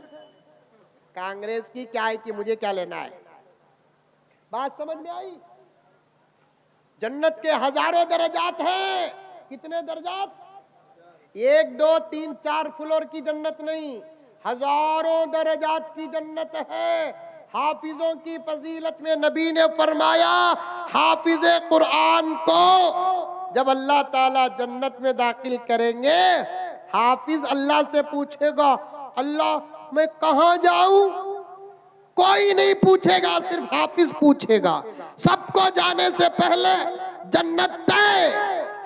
कांग्रेस की क्या है कि मुझे क्या लेना है? बात समझ में आई? जन्नत के हजारों दर्जात हैं। कितने दर्जात? 1 2 3 4 फ्लोर की जन्नत नहीं, हजारों दर्जात की जन्नत है। हाफिजों की फजीलत में नबी ने फरमाया, हाफिज कुरान को जब अल्लाह ताला जन्नत में दाखिल करेंगे, हाफिज अल्लाह से पूछेगा, अल्लाह मैं कहां जाऊं? कोई नहीं पूछेगा, सिर्फ हाफिज पूछेगा। सबको जाने से पहले जन्नत तय,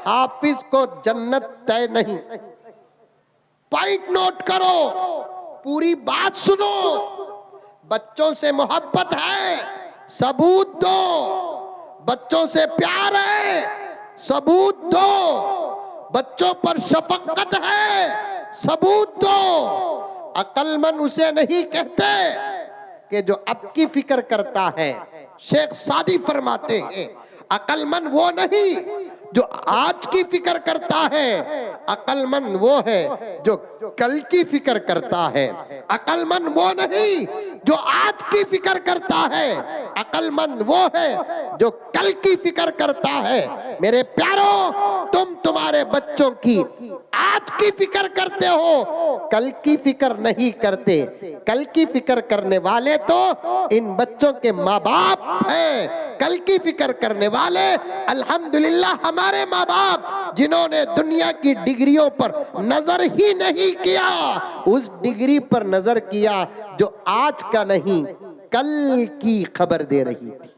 हाफिज को जन्नत तय नहीं। पॉइंट नोट करो, पूरी बात सुनो। बच्चों से मोहब्बत है, सबूत दो। बच्चों से प्यार है, सबूत दो। बच्चों पर शफकत है, सबूत दो। अक्लमंद उसे नहीं कहते कि जो अब की फिक्र करता है। शेख सादी फरमाते हैं, अक्लमंद वो नहीं जो आज की फिक्र करता है, अक्लमंद वो है जो कल की फिक्र करता है। अक्लमंद वो नहीं जो आज की फिक्र करता है, अक्लमंद वो है जो कल की फिक्र करता है। मेरे प्यारों, तुम तुम्हारे बच्चों की आज की फिक्र करते हो, कल की फिक्र नहीं करते। कल की फिक्र करने वाले तो इन बच्चों के माँ बाप हैं। कल की फिक्र करने वाले अल्हम्दुलिल्लाह हमारे माँ बाप, जिन्होंने दुनिया की डिग्रियों पर नजर ही नहीं किया, उस डिग्री पर नजर किया जो आज का नहीं कल की खबर दे रही थी।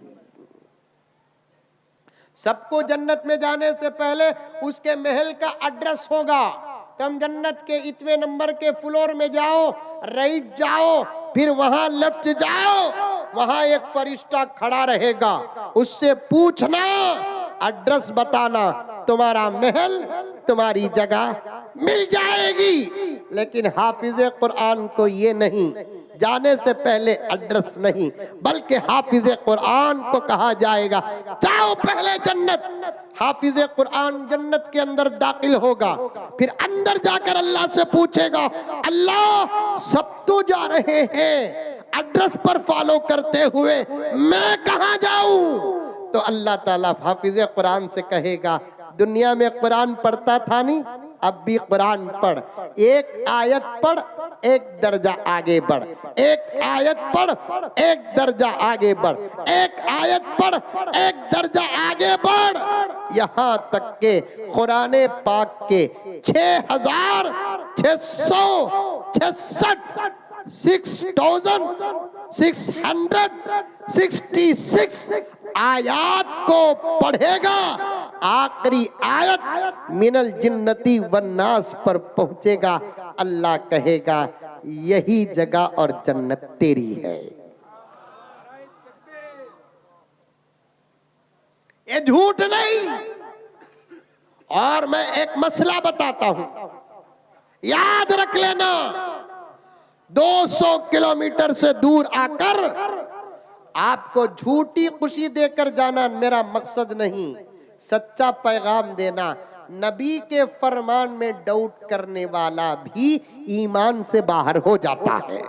सबको जन्नत में जाने से पहले उसके महल का एड्रेस होगा। तुम जन्नत के इतने नंबर के फ्लोर में जाओ, राइट जाओ, फिर वहां लेफ्ट जाओ, वहां एक फरिश्ता खड़ा रहेगा। उससे पूछना, एड्रेस बताना, तुम्हारा महल, तुम्हारी जगह मिल जाएगी। लेकिन हाफिज कुरान को ये नहीं, जाने से पहले एड्रेस नहीं, बल्कि हाफिज कुरान को कहा जाएगा, जाओ पहले जन्नत। हाफिज कुरान जन्नत के अंदर दाखिल होगा, फिर अंदर जाकर अल्लाह से पूछेगा, अल्लाह सब तो जा रहे हैं एड्रेस पर फॉलो करते हुए, मैं कहां जाऊं? तो अल्लाह ताला हाफिज़ कुरान से कहेगा, दुनिया में कुरान पढ़ता था नहीं, अब भी कुरान पढ़, एक आयत पढ़, एक दर्जा आगे बढ़, एक आयत पढ़, एक दर्जा आगे बढ़, एक आयत पढ़, एक दर्जा आगे बढ़। यहाँ तक के कुरान पाक के 6666 आयात को पढ़ेगा, आखिरी आयत मिनल जिन्नती वन्नास पर पहुंचेगा, अल्लाह कहेगा यही जगह और जन्नत तेरी है। ये झूठ नहीं। और मैं एक मसला बताता हूं, याद रख लेना, 200 किलोमीटर से दूर आकर आपको झूठी खुशी देकर जाना मेरा मकसद नहीं, सच्चा पैगाम देना। नबी के फरमान में डाउट करने वाला भी ईमान से बाहर हो जाता है,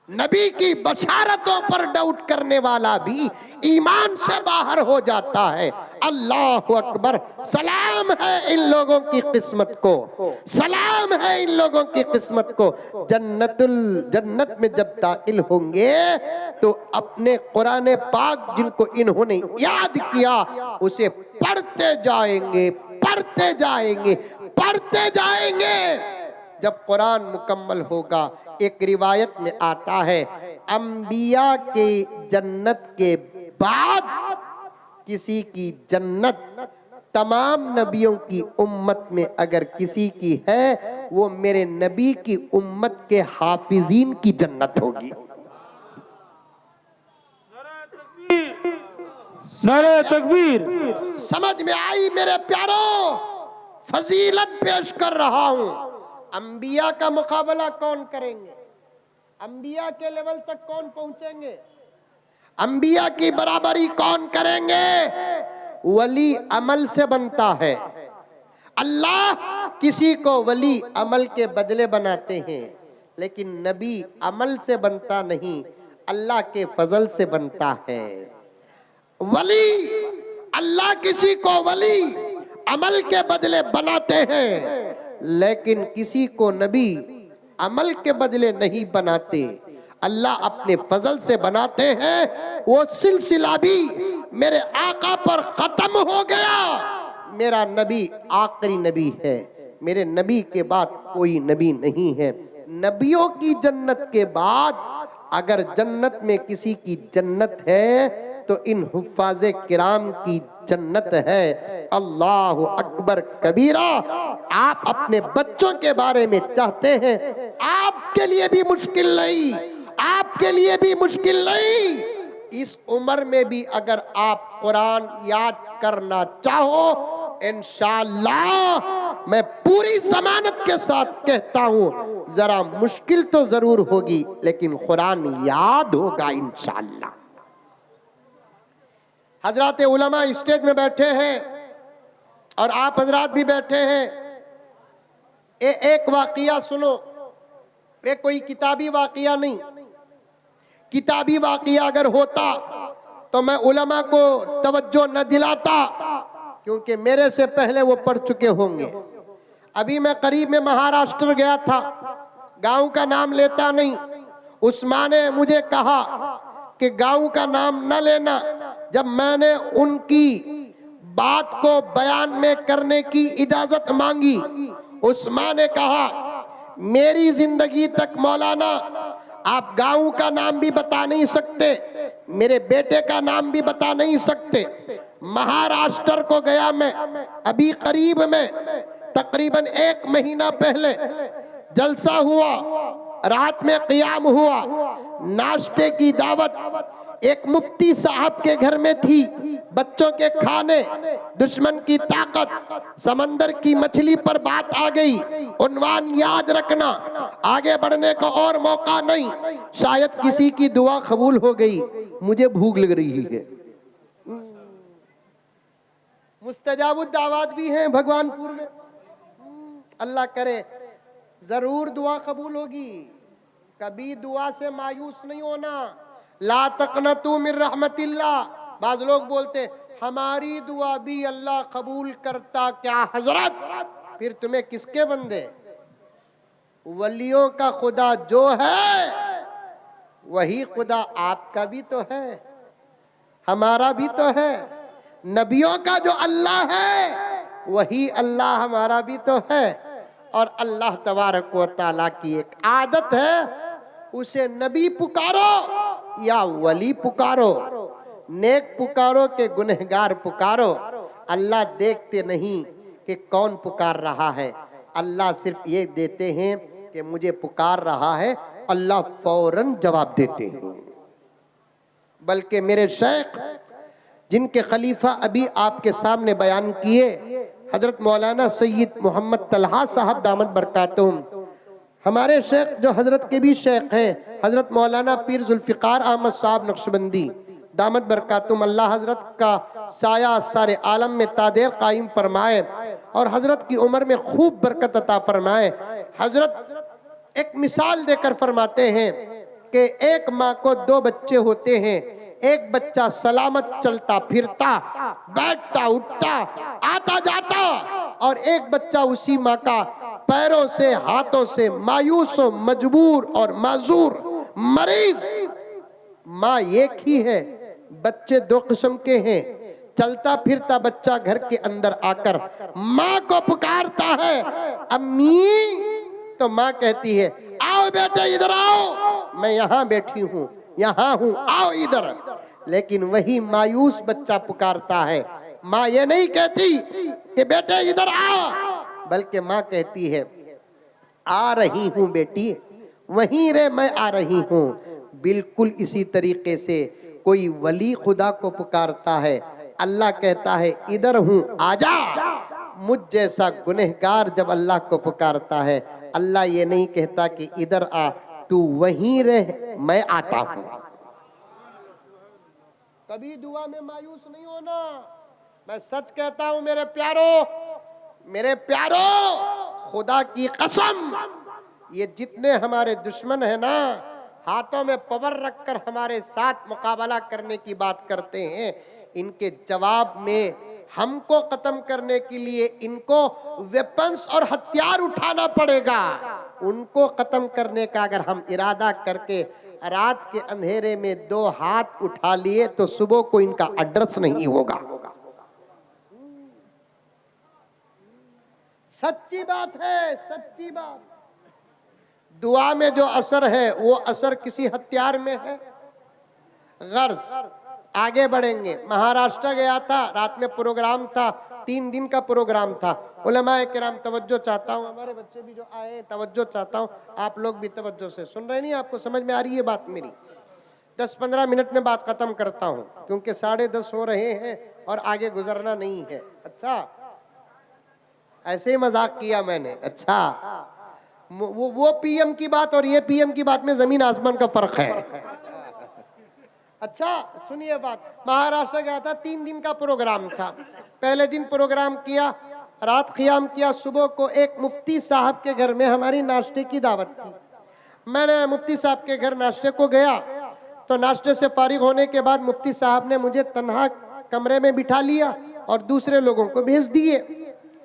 नबी की बशारतों पर डाउट करने वाला भी ईमान से बाहर हो जाता है। अल्लाह अकबर। सलाम है इन लोगों की किस्मत को, सलाम है इन लोगों की किस्मत को। जन्नत में जब दाखिल होंगे तो अपने कुरान पाक जिनको इन्होंने याद किया उसे पढ़ते जाएंगे, पढ़ते जाएंगे, पढ़ते जाएंगे। जब कुरान मुकम्मल होगा, एक रिवायत में आता है, अंबिया के जन्नत के बाद किसी की जन्नत तमाम नबियों की उम्मत में अगर किसी की है, वो मेरे नबी की उम्मत के हाफिजीन की जन्नत होगी। नारे तकबीर। समझ में आई मेरे प्यारों? फजीलत पेश कर रहा हूं। अंबिया का मुकाबला कौन करेंगे? अंबिया के लेवल तक कौन पहुंचेंगे? अंबिया की बराबरी कौन करेंगे? वली अमल से बनता है। अल्लाह किसी को वली अमल के बदले बनाते हैं, लेकिन नबी अमल से बनता नहीं, अल्लाह के फजल से बनता है। वली, अल्लाह किसी को वली अमल के बदले बनाते हैं, लेकिन किसी को नबी अमल के बदले नहीं बनाते, अल्लाह अपने फजल से बनाते हैं। वो सिलसिला भी मेरे आका पर खत्म हो गया। मेरा नबी आखिरी नबी है, मेरे नबी के बाद कोई नबी नहीं है। नबियों की जन्नत के बाद अगर जन्नत में किसी की जन्नत है तो इन हुफ्फाज़े किराम की जन्नत है। अल्लाह अकबर कबीरा। आप अपने बच्चों के बारे में चाहते हैं, आपके लिए भी मुश्किल नहीं, आपके लिए भी मुश्किल नहीं। इस उम्र में भी अगर आप कुरान याद करना चाहो, इंशाअल्लाह मैं पूरी जमानत के साथ कहता हूं, जरा मुश्किल तो जरूर होगी, लेकिन कुरान याद होगा इंशाअल्लाह। हजरात उलमा स्टेज में बैठे हैं और आप हजरात भी बैठे हैं। एक वाकया सुनो, ये कोई किताबी वाकया नहीं। किताबी वाकया अगर होता तो मैं उलमा को तवज्जो न दिलाता, क्योंकि मेरे से पहले वो पढ़ चुके होंगे। अभी मैं करीब में महाराष्ट्र गया था, गांव का नाम लेता नहीं। उस्मान ने मुझे कहा कि गांव का नाम न लेना। जब मैंने उनकी बात को बयान में करने की इजाजत मांगी, उस्मान ने कहा मेरी जिंदगी तक मौलाना आप गांव का नाम भी बता नहीं सकते, मेरे बेटे का नाम भी बता नहीं सकते। महाराष्ट्र को गया मैं अभी करीब में, तकरीबन 1 महीना पहले जलसा हुआ, रात में क़ियाम हुआ, नाश्ते की दावत एक मुफ्ती साहब के घर में थी, बच्चों के खाने, दुश्मन की ताकत, समंदर की मछली पर बात आ गई। उन्वान याद रखना, आगे बढ़ने का और मौका नहीं, शायद किसी की दुआ कबूल हो गई। मुझे भूख लग रही है। मुस्तजाबुद दावत भी हैं भगवानपुर में, अल्लाह करे जरूर दुआ कबूल होगी। कभी दुआ से मायूस नहीं होना। ला तक़नतू मिन रहमतिल्लाह, बाज लोग बोलते हमारी दुआ भी अल्लाह कबूल करता क्या हजरत? फिर तुम्हें किसके बंदे? वलियों का खुदा जो है वही खुदा आपका भी तो है, हमारा भी तो है। नबियों का जो अल्लाह है वही अल्लाह हमारा भी तो है। और अल्लाह तबारक व तआला की एक आदत है, उसे नबी पुकारो या वली पुकारो, नेक पुकारो के गुनहगार पुकारो, अल्लाह देखते नहीं कि कौन पुकार रहा है। अल्लाह सिर्फ ये देते हैं कि मुझे पुकार रहा है, अल्लाह फौरन जवाब देते हैं। बल्कि मेरे शेख जिनके खलीफा अभी आपके सामने बयान किए, हजरत मौलाना सैयद मोहम्मद तलहा साहब दामद बरकातुहुम, हमारे शेख जो हजरत के भी शेख हैं, हजरत मौलाना पीर जुल्फिकार अहमद साहब नक्शबंदी दामद बरकातुहुम, अल्लाह हजरत का साया सारे आलम में तादेर कायम फरमाए और हजरत की उम्र में खूब बरकत अता फरमाए। हजरत एक मिसाल देकर फरमाते हैं कि एक माँ को दो बच्चे होते हैं, एक बच्चा सलामत चलता फिरता, बैठता उठता, आता जाता, और एक बच्चा उसी माँ का पैरों से हाथों से मायूस हो, मजबूर और माजूर, मरीज। माँ एक ही है, बच्चे दो किस्म के हैं। चलता फिरता बच्चा घर के अंदर आकर माँ को पुकारता है, अम्मी, तो माँ कहती है आओ बेटे इधर आओ, मैं यहाँ बैठी हूँ, यहाँ हूँ, आओ इधर। लेकिन वही मायूस बच्चा पुकारता है, माँ ये नहीं कहती कि बेटे इधर आ, बल्कि माँ कहती है आ रही हूँ बेटी, वहीं रे मैं आ रही हूँ। बिल्कुल इसी तरीके से कोई वली खुदा को पुकारता है, अल्लाह कहता है इधर हूँ आजा। मुझ जैसा गुनहगार जब अल्लाह को पुकारता है, अल्लाह ये नहीं कहता कि इधर आ, तू वहीं रह, मैं आता हूँ। कभी दुआ में मायूस नहीं होना। मैं सच कहता हूं मेरे प्यारो, मेरे प्यारो, खुदा की कसम, ये जितने हमारे दुश्मन है ना, हाथों में पावर रखकर हमारे साथ मुकाबला करने की बात करते हैं, इनके जवाब में हमको खत्म करने के लिए इनको वेपन्स और हथियार उठाना पड़ेगा। उनको खत्म करने का अगर हम इरादा करके रात के अंधेरे में दो हाथ उठा लिए तो सुबह को इनका एड्रेस नहीं होगा। सच्ची बात है, सच्ची बात। दुआ में जो असर है वो असर किसी हथियार में है। गर्ज आगे बढ़ेंगे। महाराष्ट्र गया था, रात में प्रोग्राम था, 3 दिन का प्रोग्राम था। उलमाए किराम तवज्जो चाहता हूँ, हमारे बच्चे भी जो आए तवज्जो चाहता हूँ, आप लोग भी तवज्जो से सुन रहे नहीं, आपको समझ में आ रही है बात मेरी? 10-15 मिनट में बात खत्म करता हूँ क्योंकि 10:30 हो रहे हैं और आगे गुजरना नहीं है। अच्छा, ऐसे ही मजाक किया मैंने। अच्छा, वो पीएम की बात और ये पीएम की बात में जमीन आसमान का फर्क है। अच्छा सुनिए बात। महाराष्ट्र गया था, 3 दिन का प्रोग्राम था। पहले दिन प्रोग्राम किया, रात क़ियाम किया, सुबह को एक मुफ्ती साहब के घर में हमारी नाश्ते की दावत थी। मैंने मुफ्ती साहब के घर नाश्ते को गया तो नाश्ते से फारिग होने के बाद मुफ्ती साहब ने मुझे तन्हा कमरे में बिठा लिया और दूसरे लोगों को भेज दिए।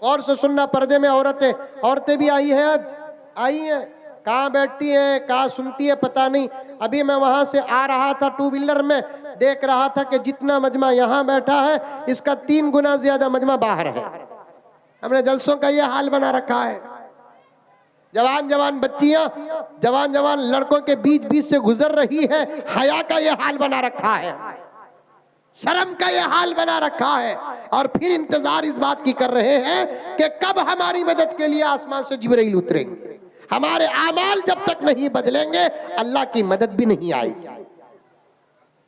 और से सुनना, पर्दे में औरतें भी आई हैं, आज आई हैं, कहाँ बैठती हैं, कहाँ सुनती है पता नहीं। अभी मैं वहां से आ रहा था 2 व्हीलर में, देख रहा था कि जितना मजमा यहाँ बैठा है इसका 3 गुना ज्यादा मजमा बाहर है। हमने जलसों का ये हाल बना रखा है। जवान जवान बच्चियां, जवान जवान लड़कों के बीच बीच से गुजर रही है, हया का ये हाल बना रखा है, शर्म का ये हाल बना रखा है। और फिर इंतजार इस बात की कर रहे हैं कि कब हमारी मदद के लिए आसमान से जिब्राइल उतरेंगे। हमारे आमाल जब तक नहीं बदलेंगे अल्लाह की मदद भी नहीं आएगी।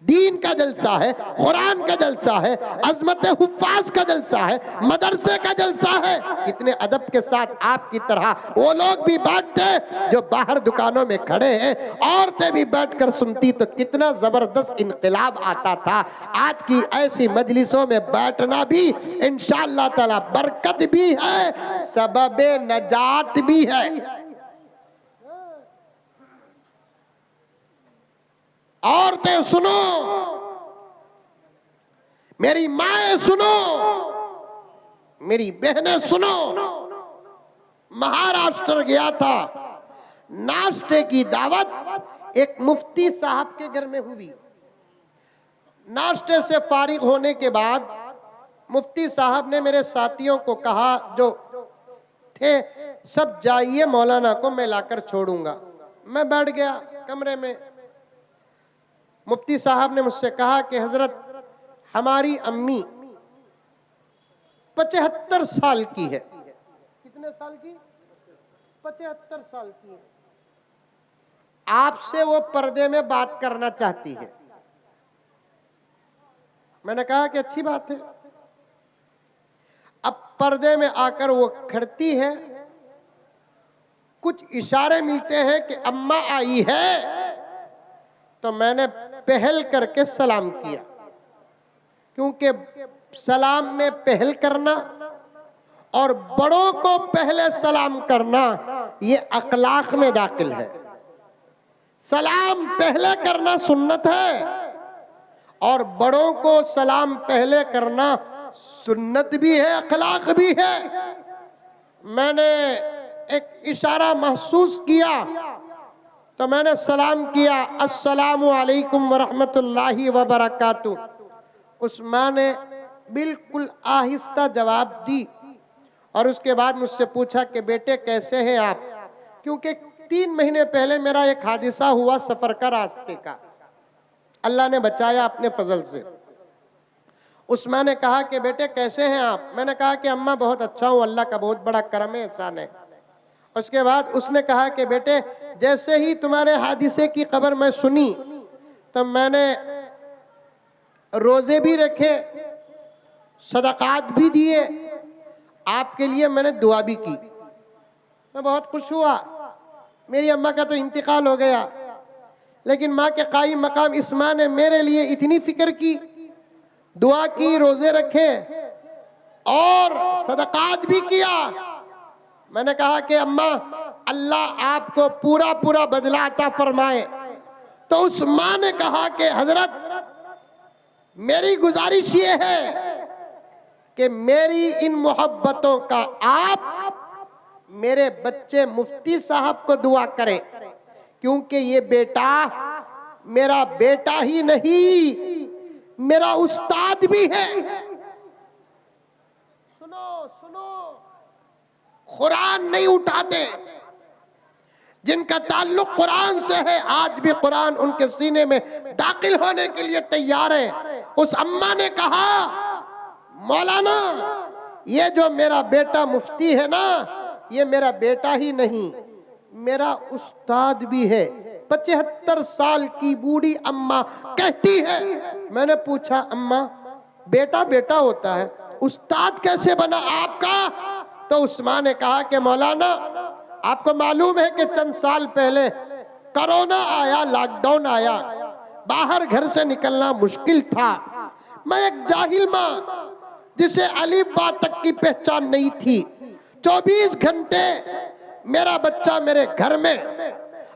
दीन का जलसा है, कुरान का जलसा है, अजमत हुफ्फाज का जलसा है, मदरसे का जलसा है। कितने अदब के साथ आपकी तरह वो लोग भी बैठते जो बाहर दुकानों में खड़े हैं, औरतें भी बैठकर सुनती तो कितना जबरदस्त इनकलाब आता था। आज की ऐसी मजलिसों में बैठना भी इंशाअल्लाह ताला बरकत भी है, सबबे नजात भी है। औरतें सुनो, मेरी माएं सुनो, मेरी बहनें सुनो। महाराष्ट्र गया था, नाश्ते की दावत एक मुफ्ती साहब के घर में हुई। नाश्ते से फारिग होने के बाद मुफ्ती साहब ने मेरे साथियों को कहा, जो थे, सब जाइए, मौलाना को मैं लाकर छोड़ूंगा। मैं बैठ गया कमरे में। मुफ्ती साहब ने मुझसे कहा कि हजरत, हमारी अम्मी 75 साल की है। कितने साल की? 75 साल की है। आपसे वो पर्दे में बात करना चाहती है। मैंने कहा कि अच्छी बात है। अब पर्दे में आकर वो खड़ती है, कुछ इशारे मिलते हैं कि अम्मा आई है, तो मैंने पहल करके सलाम किया, क्योंकि सलाम में पहल करना और बड़ों को पहले सलाम करना ये अखलाक में दाखिल है। सलाम पहले करना सुन्नत है और बड़ों को सलाम पहले करना सुन्नत भी है, अखलाक भी है। मैंने एक इशारा महसूस किया तो मैंने सलाम किया, अस्सलामु अलैकुम वरहमतुल्लाहि वबरकातुहू। उस माँ ने बिल्कुल आहिस्ता जवाब दी और उसके बाद मुझसे पूछा कि बेटे कैसे हैं आप, क्योंकि 3 महीने पहले मेरा एक हादिसा हुआ सफर का, रास्ते का। अल्लाह ने बचाया अपने फजल से। उस माँ ने कहा कि बेटे कैसे हैं आप। मैंने कहा कि अम्मा बहुत अच्छा हूँ, अल्लाह का बहुत बड़ा करम है, एहसान है। उसके बाद उसने कहा कि बेटे जैसे ही तुम्हारे हादिसे की खबर मैं सुनी तो मैंने रोजे भी रखे, सदकात भी दिए, आपके लिए मैंने दुआ भी की। मैं बहुत खुश हुआ। मेरी अम्मा का तो इंतकाल हो गया, लेकिन माँ के कायम मकाम इस माँ ने मेरे लिए इतनी फिक्र की, दुआ की, रोजे रखे और सदकात भी किया। मैंने कहा कि अम्मा अल्लाह आपको पूरा पूरा बदला अता फरमाए। तो उस माँ ने कहा कि हजरत मेरी गुजारिश ये है कि मेरी इन मोहब्बतों का आप मेरे बच्चे मुफ्ती साहब को दुआ करें, क्योंकि ये बेटा मेरा बेटा ही नहीं, मेरा उस्ताद भी है। सुनो सुनो, कुरान नहीं उठाते, जिनका ताल्लुक कुरान से है आज भी कुरान उनके सीने में दाखिल होने के लिए तैयार है। उस अम्मा ने कहा, मौलाना ये जो मेरा बेटा मुफ्ती है ना, ये मेरा बेटा ही नहीं, मेरा उस्ताद भी है। 75 साल की बूढ़ी अम्मा कहती है। मैंने पूछा अम्मा बेटा बेटा होता है, उस्ताद कैसे बना आपका? तो उस माँ ने कहा कि मौलाना आपको मालूम है कि चंद साल पहले कोरोना आया, लॉकडाउन आया, बाहर घर से निकलना मुश्किल था। मैं एक जाहिल माँ जिसे अलीफ बा तक की पहचान नहीं थी, 24 घंटे मेरा बच्चा मेरे घर में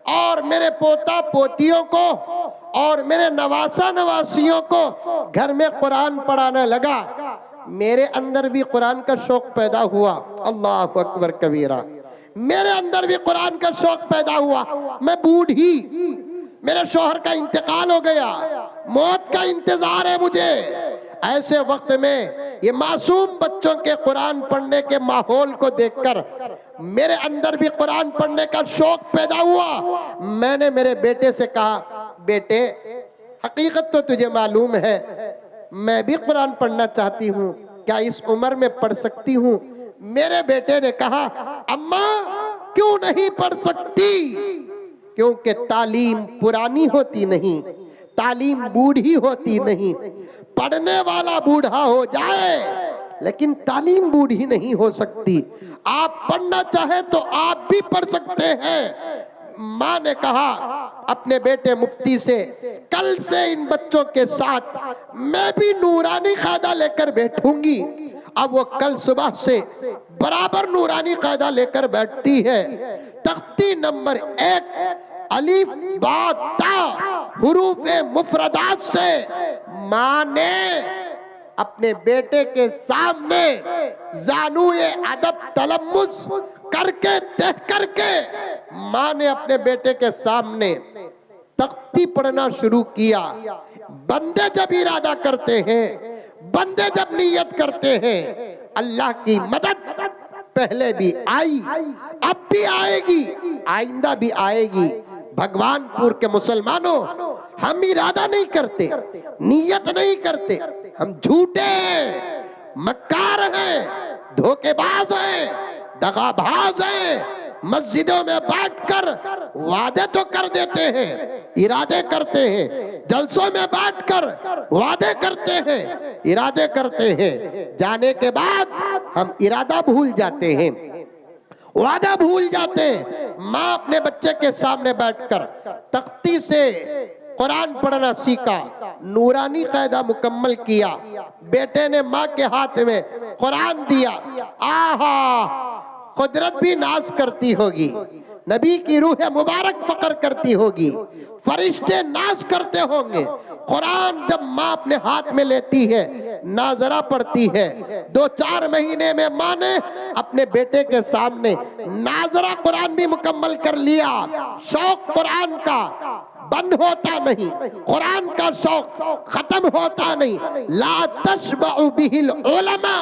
और मेरे पोता पोतियों को और मेरे नवासा नवासियों को घर में कुरान पढ़ाने लगा। मेरे अंदर भी कुरान का शौक पैदा हुआ। अल्लाह अकबर कबीरा। मेरे अंदर भी कुरान का शौक पैदा हुआ। मैं बूढ़ी, मेरे शौहर का इंतकाल हो गया, मौत का इंतजार है मुझे। ऐसे वक्त में ये मासूम बच्चों के कुरान पढ़ने के माहौल को देखकर मेरे अंदर भी कुरान पढ़ने का शौक पैदा हुआ। मैंने मेरे बेटे से कहा, बेटे हकीकत तो तुझे मालूम है, मैं भी कुरान पढ़ना चाहती हूँ, क्या इस उम्र में पढ़ सकती हूँ? मेरे बेटे ने कहा, अम्मा क्यों नहीं पढ़ सकती? क्योंकि तालीम पुरानी होती नहीं, तालीम बूढ़ी होती नहीं। पढ़ने वाला बूढ़ा हो जाए लेकिन तालीम बूढ़ी नहीं हो सकती। आप पढ़ना चाहे तो आप भी पढ़ सकते हैं। माँ ने कहा अपने बेटे मुफ्ती से, कल से इन बच्चों के साथ मैं भी नूरानी कायदा लेकर बैठूंगी। अब वो कल सुबह से बराबर नूरानी कायदा लेकर बैठती है। तख्ती नंबर 1 अलीफ बा ता हुरूफ मुफरदात से माँ ने अपने बेटे के सामने जानुए अदब तलम्मुस करके देख करके माँ ने अपने बेटे के सामने तख्ती पढ़ना शुरू किया। बंदे जब इरादा करते हैं, बंदे जब नियत करते हैं, अल्लाह की मदद पहले भी आई, अब भी आएगी, आइंदा भी आएगी। भगवानपुर के मुसलमानों, हम इरादा नहीं करते, नियत नहीं करते, हम झूठे हैं, मक्कार हैं, धोखेबाज हैं, दगाबाज हैं। मस्जिदों में बैठकर वादे तो कर देते हैं, इरादे करते हैं, जलसों में बैठकर वादे करते हैं, इरादे करते हैं, जाने के बाद हम इरादा भूल जाते हैं, वादा भूल जाते हैं। माँ अपने बच्चे के सामने बैठकर तख्ती से कुरान पढ़ना सीखा, नूरानी कायदा मुकम्मल किया। बेटे ने माँ के हाथ में कुरान दिया। आहा, कुदरत भी नाज करती होगी, नबी की रूह मुबारक फकर करती होगी, फरिश्ते नाज करते होंगे। कुरान जब माँ अपने हाथ में लेती है, नाजरा पढ़ती है। 2-4 महीने में माँ ने अपने बेटे के सामने नाजरा कुरान भी मुकम्मल कर लिया। शौक कुरान का बंद होता नहीं, कुरान का शौक खत्म होता नहीं। ला तशबअ बिहिल उलमा,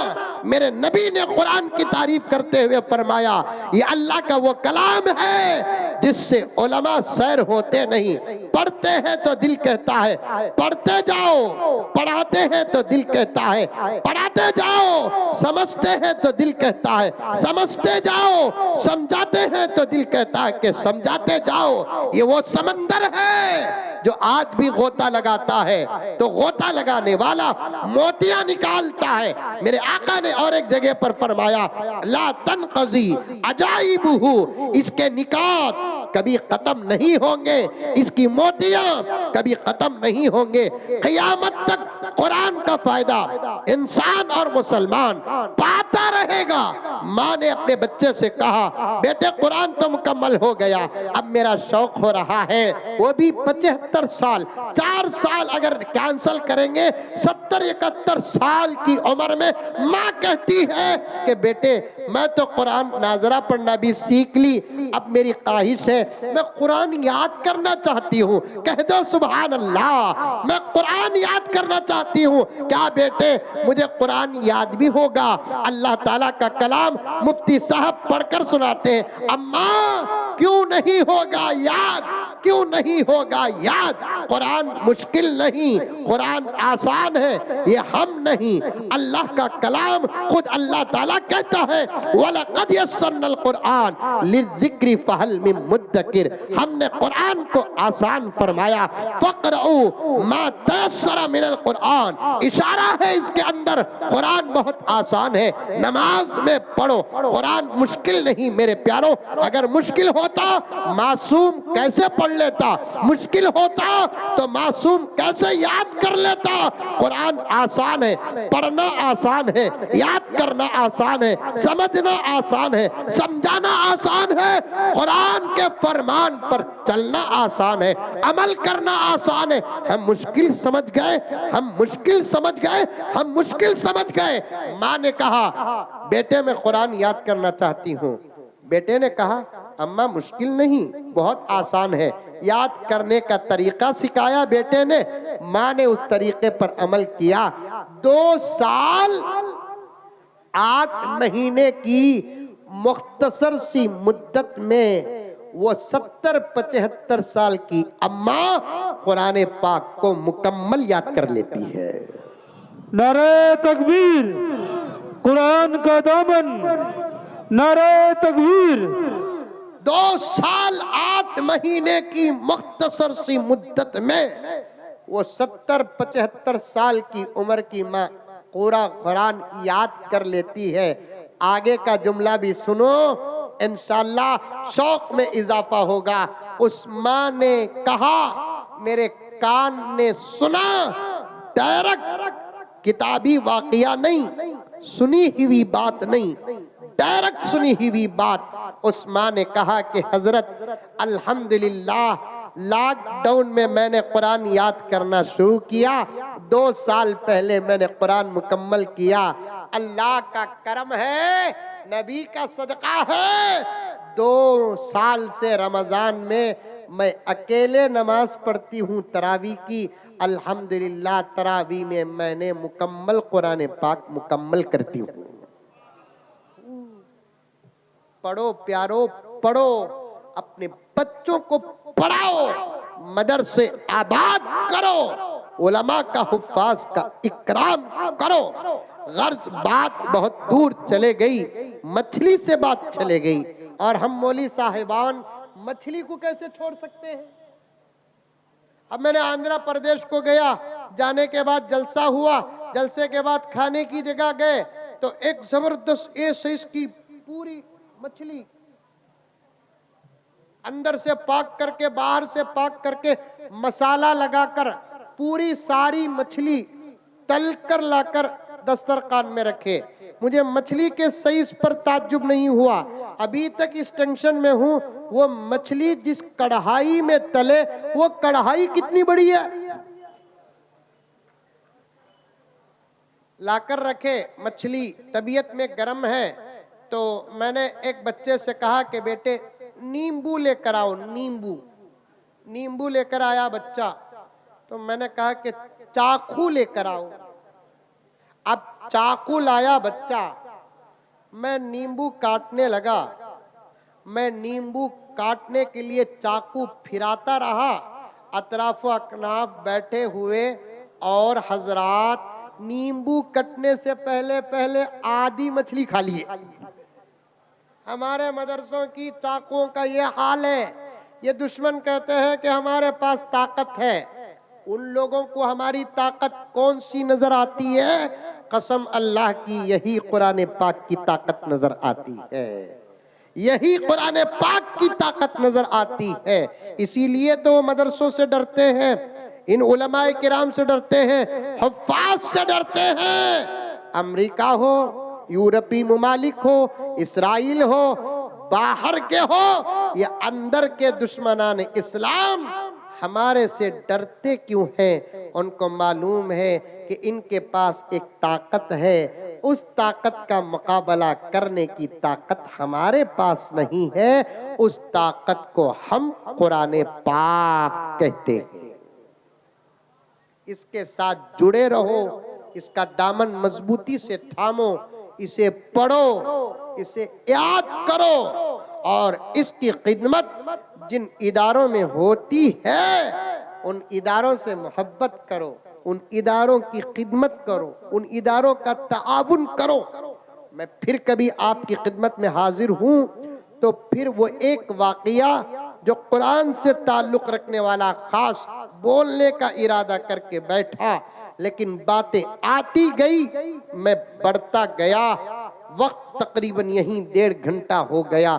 मेरे नबी ने कुरान की तारीफ करते हुए फरमाया, ये अल्लाह का वो कलाम है जिससे उलमा सैर होते नहीं। पढ़ते हैं तो दिल कहता है पढ़ते जाओ, पढ़ाते हैं तो दिल कहता है पढ़ाते जाओ, समझते हैं तो दिल कहता है समझते जाओ, समझाते हैं तो दिल कहता है कि समझाते जाओ। ये वो समंदर है जो आज भी गोता लगाता है तो गोता लगाने वाला मोतियां निकालता है। मेरे आका ने और एक जगह पर फरमाया, ला तनक़ज़ी अजाइबुहु, इसके निकात कभी खत्म नहीं होंगे, इसकी मोतियां कभी खत्म नहीं होंगे। क़यामत तक कुरान का फायदा इंसान और मुसलमान पाता रहेगा। माँ ने अपने बच्चे से कहा, बेटे कुरान तो मुकम्मल हो गया, अब मेरा शौक हो रहा है, वो भी 75 साल, 4 साल अगर कैंसल करेंगे 70-71 साल की उम्र में माँ कहती है कि बेटे मैं तो कुरान नाजरा पढ़ना भी सीख ली, अब मेरी ख्वाहिश है मैं कुरान याद करना चाहती हूँ। कह दो सुभान अल्लाह, मैं कुरान याद करना चाहती हूँ। क्या बेटे मुझे कुरान याद भी होगा? अल्लाह ताला का कलाम मुफ्ती साहब पढ़कर सुनाते हैं, अम्मा क्यों नहीं होगा याद, क्यों नहीं होगा याद? कुरान मुश्किल नहीं, कुरान आसान है, ये हम नहीं, अल्लाह का कलाम खुद अल्लाह ताला कहता है, वलक़द यस्सरनल कुरान लिज़्ज़िक्रि फ़हल मिन मुद्दकिर, हमने कुरान को आसान फरमाया। फ़क़रऊ मा तयस्सर मिनल कुरान, इशारा है इसके अंदर, कुरान बहुत आसान है, नमाज में पढ़ो, कुरान मुश्किल नहीं मेरे प्यारों। अगर मुश्किल होता मासूम कैसे पढ़ लेता, मुश्किल होता तो मासूम कैसे याद कर लेता? कुरान आसान है, पढ़ना आसान है, याद करना आसान है, समझना आसान है, समझाना आसान है, कुरान के फरमान पर चलना आसान है, अमल करना आसान है। हम मुश्किल समझ गए, हम मुश्किल समझ गए, हम मुश्किल समझ गए। माँ ने कहा बेटे मैं कुरान याद करना चाहती हूँ। बेटे ने कहा अम्मा मुश्किल नहीं, बहुत आसान है। याद करने का तरीका सिखाया बेटे ने, माँ ने उस तरीके पर अमल किया। 2 साल 8 महीने की मुख्तसर सी मुद्दत में वो 70-75 साल की अम्मा कुरान पाक को मुकम्मल याद कर लेती है। नारे तकबीर, कुरान का दामन, नारे तकबीर। 2 साल 8 महीने की मुख्तसर सी मुद्दत में वो 70-75 साल की उम्र की माँ पूरा कुरान याद कर लेती है। आगे का जुमला भी सुनो, इंशाअल्लाह शौक में इजाफा होगा। उस माँ ने कहा, मेरे कान ने सुना, डायरेक्ट किताबी वाकया नहीं, सुनी हुई बात नहीं, डायरेक्ट सुनी हुई बात। उस माँ ने कहा कि हजरत अल्हम्दुलिल्लाह लॉकडाउन में मैंने कुरान याद करना शुरू किया, 2 साल पहले मैंने कुरान मुकम्मल किया। अल्लाह का करम है, नबी का सदका है। 2 साल से रमजान में मैं अकेले नमाज पढ़ती हूँ तरावी की। अल्हम्दुलिल्लाह तरावी में मैंने मुकम्मल कुरान पाक मुकम्मल करती हूँ। पढ़ो प्यारो, पढ़ो, अपने बच्चों को पढ़ाओ, मदरसे आबाद करो, उलमा का हुफ्फाज का इकराम करो। गर्ज बात बहुत दूर चले गई, मछली से बात चले गई, और हम मौली साहिबान मछली को कैसे छोड़ सकते हैं। अब मैंने आंध्र प्रदेश को गया, जाने के बाद जलसा हुआ, जलसे के बाद खाने की जगह गए तो एक जबरदस्त ए साइज की पूरी मछली, अंदर से पाक करके बाहर से पाक करके मसाला लगाकर पूरी सारी मछली तल कर लाकर दस्तरखान में रखे। मुझे मछली के साइज पर ताज्जुब नहीं हुआ, अभी तक इस टेंशन में हूं वो मछली जिस कढ़ाई में तले वो कढ़ाई कितनी बड़ी है। लाकर रखे मछली, तबीयत में गर्म है, तो मैंने एक बच्चे से कहा कि बेटे नींबू लेकर आओ, नींबू लेकर आया बच्चा। तो मैंने कहा कि चाकू लेकर आओ। अब चाकू लाया बच्चा, मैं नींबू काटने लगा। मैं नींबू काटने के लिए चाकू फिराता रहा, अतराफ अकनाफ बैठे हुए और हजरात नींबू कटने से पहले पहले आधी मछली खा लिए। हमारे मदरसों की चाकुओं का ये हाल है। ये दुश्मन कहते हैं कि हमारे पास ताकत है, उन लोगों को हमारी ताकत कौन सी नजर आती है? कसम अल्लाह की यही कुरान पाक की ताकत नजर आती है, यही कुरान पाक की ताकत नजर आती है। इसीलिए तो वो मदरसों से डरते हैं, इन उलमाए किराम से डरते हैं, हुफ्फाज से डरते हैं। अमेरिका हो, यूरोपीय मुमालिक हो, इसराइल हो, बाहर के हो या अंदर के दुश्मनान इस्लाम हमारे से डरते क्यों हैं? उनको मालूम है कि इनके पास एक ताकत है, उस ताकत का मुकाबला करने की ताकत हमारे पास नहीं है। उस ताकत को हम कुरान पाक कहते हैं। इसके साथ जुड़े रहो, इसका दामन मजबूती से थामो, इसे पढ़ो, इसे याद करो, और इसकी खिदमत जिन इदारों में होती है उन इदारों से मोहब्बत करो, उन इदारों की खिदमत करो, उन इदारों का ताउन करो। मैं फिर कभी आपकी खिदमत में हाजिर हूँ तो फिर वो एक वाकया जो कुरान से ताल्लुक रखने वाला खास बोलने का इरादा करके बैठा, लेकिन बातें आती गई, मैं बढ़ता गया, वक्त तकरीबन यहीं 1.5 घंटा हो गया।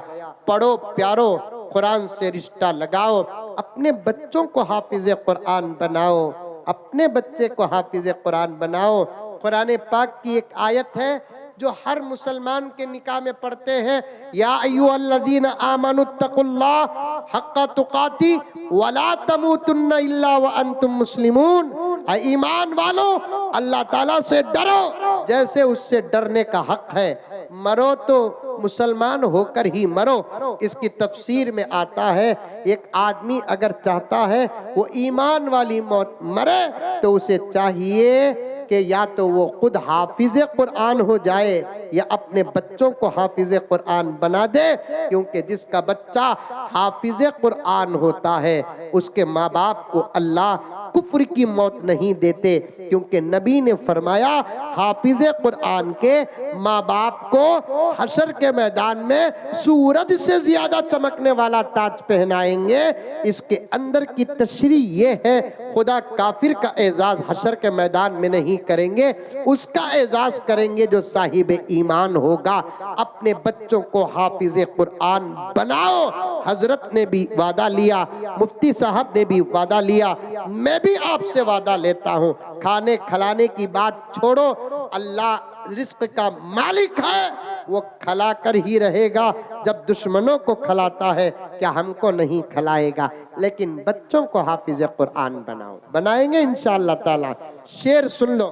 पढ़ो प्यारो, कुरान से रिश्ता लगाओ, अपने बच्चों को हाफिज कुरान बनाओ, अपने बच्चे को हाफिज कुरान बनाओ। कुरान पाक की एक आयत है जो हर मुसलमान के निकाह में पढ़ते हैं, या अय्युहल्लज़ीना आमनुत्तकुल्लाह हक्का तुकाती वला तमूतुन्ना इल्ला व अंतुम मुस्लिमून। ईमान वालों, अल्लाह ताला से डरो जैसे उससे डरने का हक है। मरो तो मुसलमान होकर ही मरो। इसकी तफसीर में आता है, एक आदमी अगर चाहता है वो ईमान वाली मौत मरे तो उसे चाहिए कि या तो वो खुद हाफिज कुरान हो जाए या अपने बच्चों को हाफिज कुरान बना दे, क्योंकि जिसका बच्चा हाफिज कुरान होता है उसके माँ बाप को अल्लाह कुफ्र की मौत नहीं देते, क्योंकि नबी ने फरमाया हाफिज कुरान के माँ बाप को हशर के मैदान में सूरज से ज्यादा चमकने वाला ताज पहनाएंगे। इसके अंदर की तशरीह ये है, खुदा काफिर का एजाज हशर के मैदान में नहीं करेंगे, उसका एजाज करेंगे जो साहिब ईमान होगा। अपने बच्चों को हाफिज कुरान बनाओ। हजरत ने भी वादा लिया, मुफ्ती साहब ने भी वादा लिया, मैं भी आपसे वादा लेता हूं। खाने खिलाने की बात छोड़ो, अल्लाह रिस्क का मालिक है, वो खला कर ही रहेगा। जब दुश्मनों को खलाता है क्या हमको नहीं खलाएगा। लेकिन बच्चों को हाफिज कुरान बनाओ, बनाएंगे इंशाअल्लाह ताला। शेर सुन लो,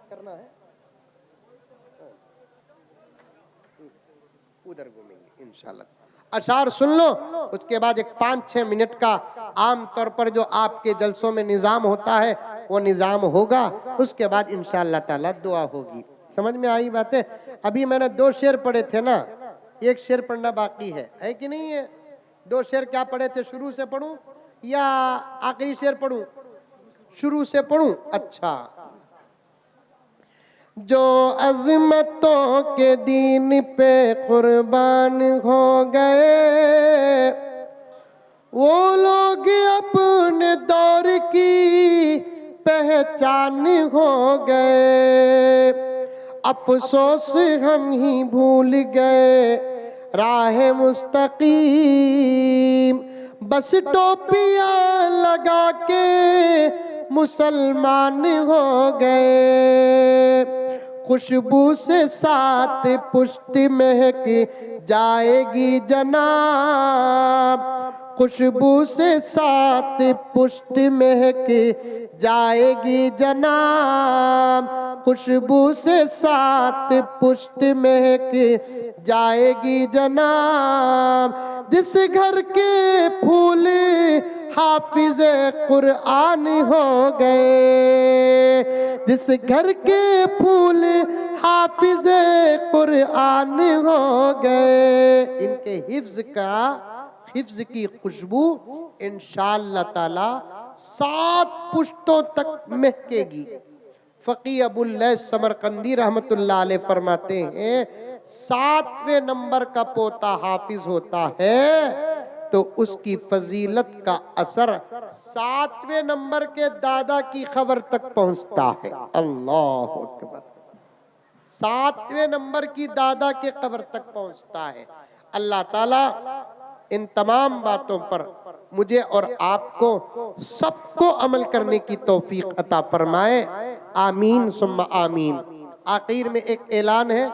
करना है उधर घूमेंगे इंशाअल्लाह। अशार सुन लो, उसके बाद एक 5-6 मिनट का आम तौर पर जो आपके जलसों में निजाम होता है वो निजाम होगा। उसके बाद इंशाअल्लाह ताला दुआ होगी। समझ में आई बातें? अभी मैंने 2 शेर पढ़े थे ना, एक शेर पढ़ना बाकी है कि नहीं है? 2 शेर क्या पढ़े थे, शुरू से पढ़ूं या आखिरी शेर पढ़ूं? शुरू से पढ़ूं? अच्छा। जो अज़मतों के दीन पे कुर्बान हो गए, वो लोग अपने दौर की पहचान हो गए। अफसोस हम ही भूल गए राह मुस्तकीम, बस टोपियां लगा के मुसलमान हो गए। खुशबू से 7 पुश्त महक जाएगी जनाब, खुशबू से 7 पुश्त महक जाएगी जनाब, खुशबू से 7 पुश्त महक जाएगी जनाब। जिस घर के फूल हाफिज कुरान हो गए, जिस घर के फूल हाफिज कुरान हो गए, इनके हिफ्ज की खुशबू इंशाअल्लाह ताला 7 पुश्तों तक महकेगी। फकी अबुल लैस समरकंदी रहमतुल्लाह अलैह फरमाते हैं 7वें नंबर का पोता हाफिज होता है तो उसकी फजीलत का असर 7वें नंबर के दादा की खबर तक पहुंचता है। अल्लाह अकबर। 7वें नंबर की दादा के खबर तक पहुंचता है। अल्लाह ताला इन तमाम बातों पर मुझे और आपको सबको अमल करने की तौफीक अता फरमाए। आमीन सुम्मा आमीन। आखिर में एक ऐलान है,